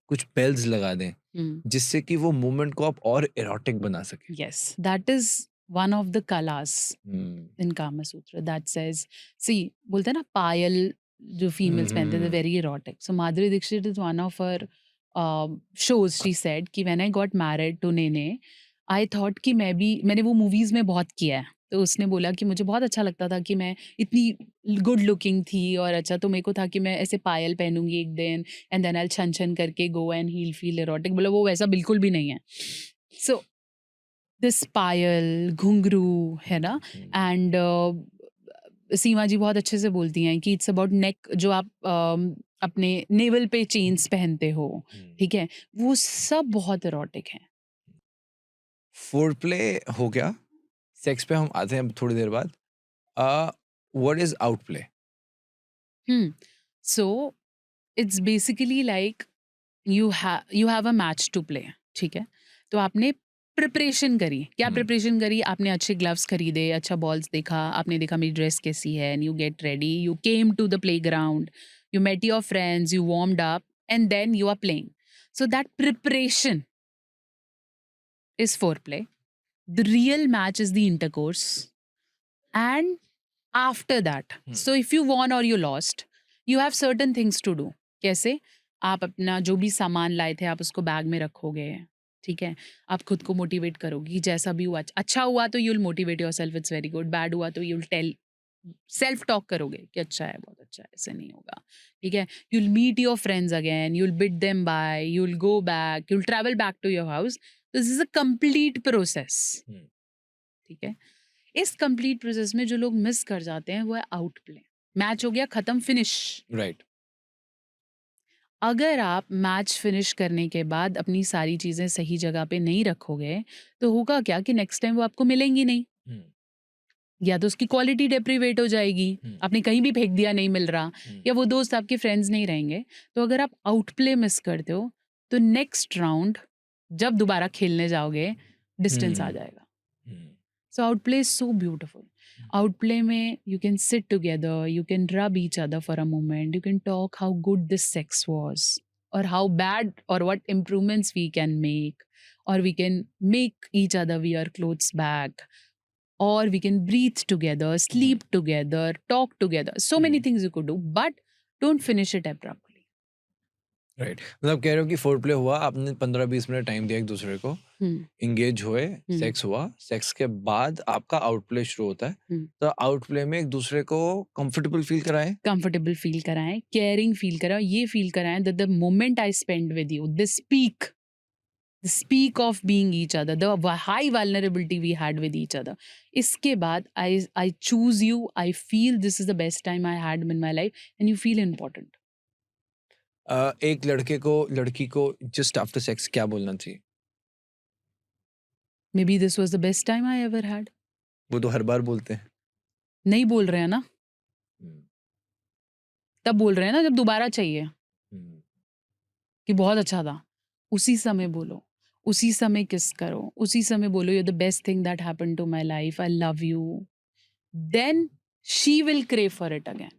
कुछ बेल्स लगा दें जिससे कि वो मूवमेंट को आप और एरोटिक बना सके. Yes, that is one of the kalas in Kama Sutra that says, see, बोलते हैं ना पायल जो females पहनते हैं, very erotic. So Madhuri Dixit is one of her shows. She said कि when I got married to Nene, I thought कि मैंने वो movies में बहुत किया है. तो उसने बोला कि मुझे बहुत अच्छा लगता था कि मैं इतनी गुड लुकिंग थी और अच्छा, तो मेरे को था कि मैं ऐसे पायल पहनूंगी एक दिन एंड देन आई छन छन करके go and heal feel erotic. बोला वो वैसा बिल्कुल भी नहीं है. सो दिस पायल, घुंघरू है ना, एंड सीमा जी बहुत अच्छे से बोलती हैं कि इट्स अबाउट नेक, जो आप अपने नेवल पे चेन्स पहनते हो, ठीक है, वो सब बहुत एरोटिक हैं. फोरप्ले हो गया, सेक्स पे हम आते हैं थोड़ी देर बाद. What is outplay? So it's basically like you have a match to play. ठीक है, तो आपने प्रिपरेशन करी. क्या प्रिपरेशन करी? आपने अच्छे ग्लव्स खरीदे, अच्छा बॉल्स देखा, आपने देखा मेरी ड्रेस कैसी है, and you get ready, you came to the playground, you met your friends, you warmed up, and then you are playing. So that preparation is foreplay. The real match is the intercourse. And after that, so if you won or you lost, you have certain things to do. कैसे? आप अपना जो भी सामान लाए थे आप उसको बैग में रखोगे, ठीक है, आप खुद को मोटिवेट करोगे कि जैसा भी हुआ, अच्छा हुआ तो you'll motivate yourself, it's very good, bad हुआ तो you'll tell, सेल्फ टॉक करोगे कि अच्छा है, बहुत अच्छा है, ऐसे नहीं होगा, ठीक है. you'll meet your friends again, you'll bid them bye, you'll go back, you'll travel back to your house. This is a complete process. ठीक है. इस कंप्लीट प्रोसेस में जो लोग मिस कर जाते हैं वो है आउट प्ले. मैच हो गया, खत्म, फिनिश. राइट. अगर आप मैच फिनिश करने के बाद अपनी सारी चीज़ें सही जगह पे नहीं रखोगे, तो होगा क्या कि नेक्स्ट टाइम वो आपको मिलेंगी नहीं। हम्म, या तो उसकी क्वालिटी डेप्रिवेट हो जाएगी, हम्म, आपने कहीं भी फेंक दिया नहीं मिल रहा, हम्म, या वो दोस्त आपके फ्रेंड्स नहीं रहेंगे। तो अगर आप आउटप्ले मिस करते हो, तो नेक्स्ट राउंड जब दोबारा खेलने जाओगे, डिस्टेंस आ हम्म, जाएगा। हम्म, So outplay is so beautiful. Outplay में you can sit together, you can rub each other for a moment, you can talk how good this sex was, or how bad or what improvements we can make, or we can make each other wear clothes back, or we can breathe together, sleep together, talk together. So many things you could do, but don't finish it abruptly. Right. मतलब कह रहे हो कि four play हुआ, आपने 15-20 minute time दिया एक दूसरे को, Hmm. इंगेज हुए, Hmm. सेक्स हुआ, सेक्स के बाद आपका आउटप्ले शुरू होता है। Hmm. तो आउटप्ले में एक दूसरे को कंफर्टेबल फील कराएं। Comfortable feel कराएं, caring feel कराएं, ये feel कराएं that the moment I spend with you, the speak of being each other, the high vulnerability we had with each other. इसके बाद I choose you, I feel this is the best time I had in my life, and you feel important. एक लड़के को लड़की को just after sex क्या बोलना चाहिए? Maybe this was the best time I ever had. वो तो हर बार बोलते हैं। नहीं बोल रहे हैं ना, तब बोल रहे हैं ना जब दोबारा चाहिए कि बहुत अच्छा था। उसी समय बोलो, उसी समय किस करो, उसी समय बोलो you're the best thing that happened to my life, I love you. Then she will crave for it again.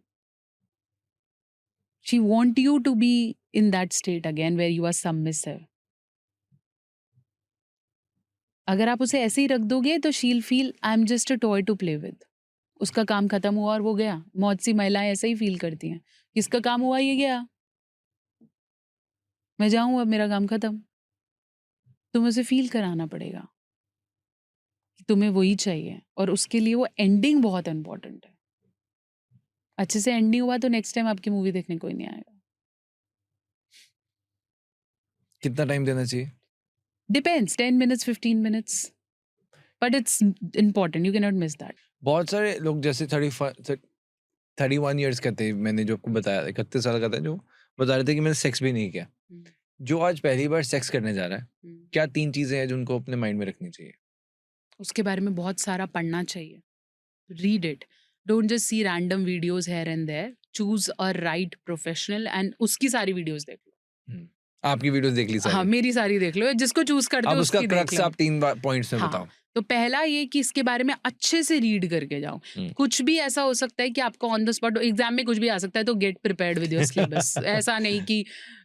She want you to be in that state again where you are submissive. अगर आप उसे ऐसे ही रख दोगे तो she'll feel I'm just a toy to play with. उसका काम खत्म हुआ और वो गया। बहुत सी महिलाएं ऐसे ही फील करती हैं, किसका काम हुआ ये गया, मैं जाऊं अब मेरा काम खत्म। तुम्हें उसे फील कराना पड़ेगा कि तुम्हें वही चाहिए, और उसके लिए वो एंडिंग बहुत इंपॉर्टेंट है। अच्छे से एंडिंग हुआ तो नेक्स्ट टाइम आपकी मूवी देखने कोई नहीं आएगा। कितना टाइम देना चाहिए? Depends, 10 minutes, 15 minutes. But it's important, you cannot miss that. बहुत सारे लोग जैसे 31 ईयर्स का थे, मैंने जो आपको बताया 31 साल का था, जो बता रहे थे कि मैंने सेक्स भी नहीं किया। जो आज पहली बार सेक्स करने जा रहा है, क्या 3 चीजें हैं जो उनको अपने माइंड में रखनी चाहिए? उसके बारे में बहुत सारा पढ़ना चाहिए। Read it. Don't just see random videos here and there. Choose a right professional and उसकी सारी videos देख लो। आपकी वीडियोस देख ली हाँ, सारी? मेरी सारी देख लो, जिसको चूज करते अब हो उसका उसकी देख क्रक्स लो। आप 3 पॉइंट्स में हाँ, बताओ। तो पहला ये कि इसके बारे में अच्छे से रीड करके जाओ। कुछ भी ऐसा हो सकता है कि आपको ऑन द स्पॉट एग्जाम में कुछ भी आ सकता है, तो get prepared with your syllabus. ऐसा नहीं कि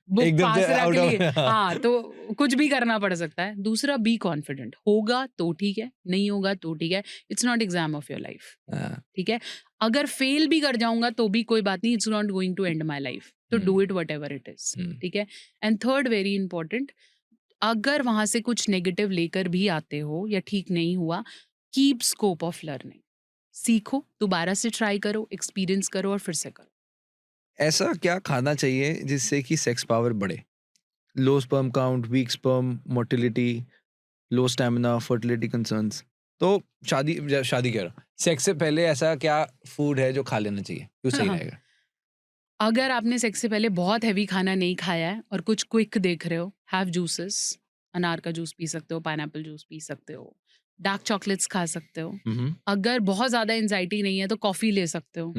बुक एकदम पास से रख out of- ली। हाँ, तो कुछ भी करना पड़ सकता है। दूसरा, बी कॉन्फिडेंट। होगा तो ठीक है, नहीं होगा तो ठीक है। It's not exam of your life, ठीक है। अगर फेल भी कर जाऊंगा तो भी कोई बात नहीं, it's not going to end my life. तो do it whatever it is, ठीक है। एंड थर्ड, वेरी इंपॉर्टेंट, अगर वहां से कुछ नेगेटिव लेकर भी आते हो या ठीक नहीं हुआ, कीप स्कोप ऑफ लर्निंग। सीखो, दोबारा से ट्राई करो, एक्सपीरियंस करो और फिर से करो। ऐसा क्या खाना चाहिए जिससे कि सेक्स पावर बढ़े? Low sperm count, weak sperm, motility, low stamina, fertility concerns. तो शादी कह रहा हूँ, सेक्स से पहले ऐसा क्या फूड है जो खा लेना चाहिए जो सही रहेगा? अगर आपने सेक्स से पहले बहुत हैवी खाना नहीं खाया है और कुछ क्विक देख रहे हो, हैव जूसेस। अनार का जूस पी सकते हो, पाइनएप्पल जूस पी सकते हो, डार्क चॉकलेट्स खा सकते हो। अगर बहुत ज़्यादा एंजाइटी नहीं है तो कॉफ़ी ले सकते हो,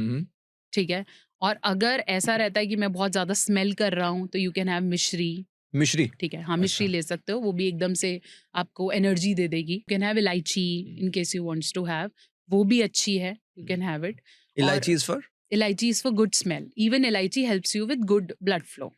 ठीक है। और अगर ऐसा रहता है कि मैं बहुत ज़्यादा स्मेल कर रहा हूँ, तो यू कैन हैव मिश्री, ठीक है। हाँ, मिश्री ले सकते हो, वो भी एकदम से आपको एनर्जी दे देगी। You can have elaichi in case you wants to have, वो भी अच्छी है, you can have it. Elaichi is for? Elaichi is for good smell. Even elaichi helps you with good blood flow.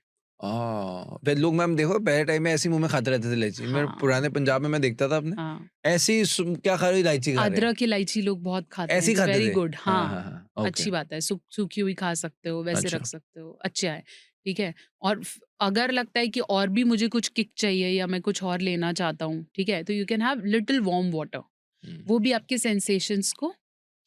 फिर लोग, मैम देखो, पहले टाइम में ऐसी मुंह में खाते रहते थे इलायची। मेरे पुराने पंजाब में मैं देखता था अपने, ऐसी क्या खा रहे हो, इलायची खा रहे हैं। अदरक इलायची लोग बहुत खाते हैं, ऐसे ही खाते वेरी थे? गुड। हाँ, हाँ, अच्छी बात है। सूखी हुई खा सकते हो, वैसे अच्छा। रख सकते हो, अच्छा है, ठीक है। और अगर लगता है कि और भी मुझे कुछ किक चाहिए या मैं कुछ और लेना चाहता हूँ, ठीक है, तो you can have little warm water. वो भी आपके सेंसेशंस को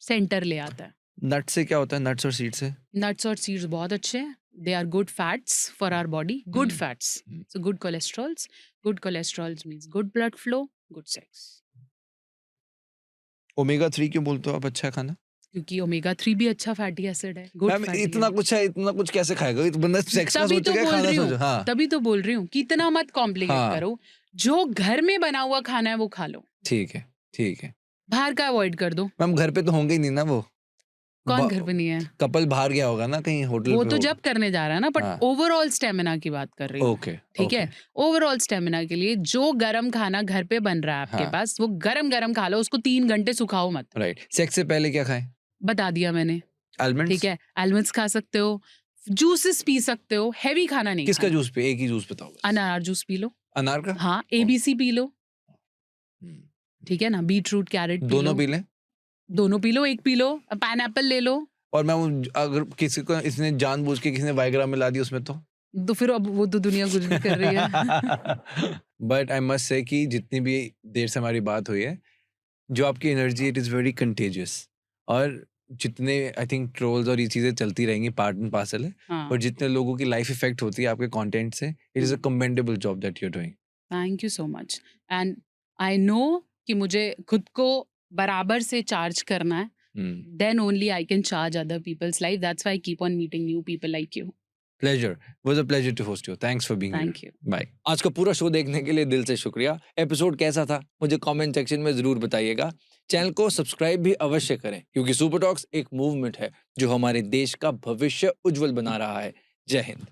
सेंटर ले आता है। नट से क्या होता है? नट्स और सीड्स से? नट्स और सीड्स बहुत अच्छे हैं। They are good fats for our body, good fats. So good cholesterols means good blood flow, good sex. Omega 3 क्यों बोलते हो आप अच्छा है खाना? क्योंकि ओमेगा 3 भी अच्छा फैटी एसिड है, गुड मैम फैटी इतना है। कुछ है, इतना कुछ कैसे खाएगा? ये तो बंदा सेक्स का तभी तो सोचेगा, बोल खाना रही सोचो। हूँ, हाँ तभी तो बोल रही हूँ कि इतना मत कॉम्प्लिकेट हाँ करो। जो घर में बना हुआ खाना है वो खा लो, ठीक है, ठीक है। बाहर का अवॉइड कर दो। मैम घर पे तो होंगे ही नहीं ना वो। कौन घर पे नहीं है? कपल बाहर गया होगा ना, कहीं होटल वो पे तो होगा। जब करने जा रहा है ना, बट हाँ। ओवरऑल स्टेमिना की बात कर रही हूँ। ओके ठीक है, ओवरऑल स्टेमिना के लिए जो गरम खाना घर पे बन रहा है आपके हाँ। पास, वो गरम गरम खा लो, उसको 3 घंटे सुखाओ मत। राइट। सेक्स से पहले क्या खाएं? बता दिया मैंने। आलमंड्स? ठीक है, आलमंड्स खा सकते हो, जूसेस पी सकते हो, हैवी खाना नहीं किसका खाना। जूस पे? एक ही जूस बताओ बस। अनार जूस पी लो। अनार का? हाँ, एबीसी पी लो। हम्म। ठीक है ना, बीटरूट कैरेट पी दोनों लो। पी लें? दोनों पी लो, एक पी लो, पाइनएप्पल ले लो। और मैं अगर किसी को इसने जानबूझ के किसी ने वाइग्रा मिला दी उसमें तो? तो फिर अब वो तो दुनिया कुछ भी कर रही है। बट आई मस्ट से कि जितनी भी देर से हमारी बात हुई है, जो आपकी energy it is very contagious. और जितने आई थिंक ट्रोल्स और ये चीज़ें चलती रहेंगी, पार्ट एंड पार्सल है। हाँ, और जितने लोगों की लाइफ इफेक्ट होती है आपके कंटेंट से, it is a commendable job that you are doing. Thank you so much. And I know कि मुझे खुद को बराबर से चार्ज करना है, then only I can charge other peoples life. That's why I keep on meeting new people like you. Pleasure, was a pleasure to host you. Thanks for being thank here. You. Bye. आज का पूरा show देखने के लिए दिल से शुक्रिया। Episode कैसा था मुझे कमेंट सेक्शन में जरूर बताइएगा। चैनल को सब्सक्राइब भी अवश्य करें, क्योंकि सुपर टॉक्स एक मूवमेंट है जो हमारे देश का भविष्य उज्जवल बना रहा है। जय हिंद।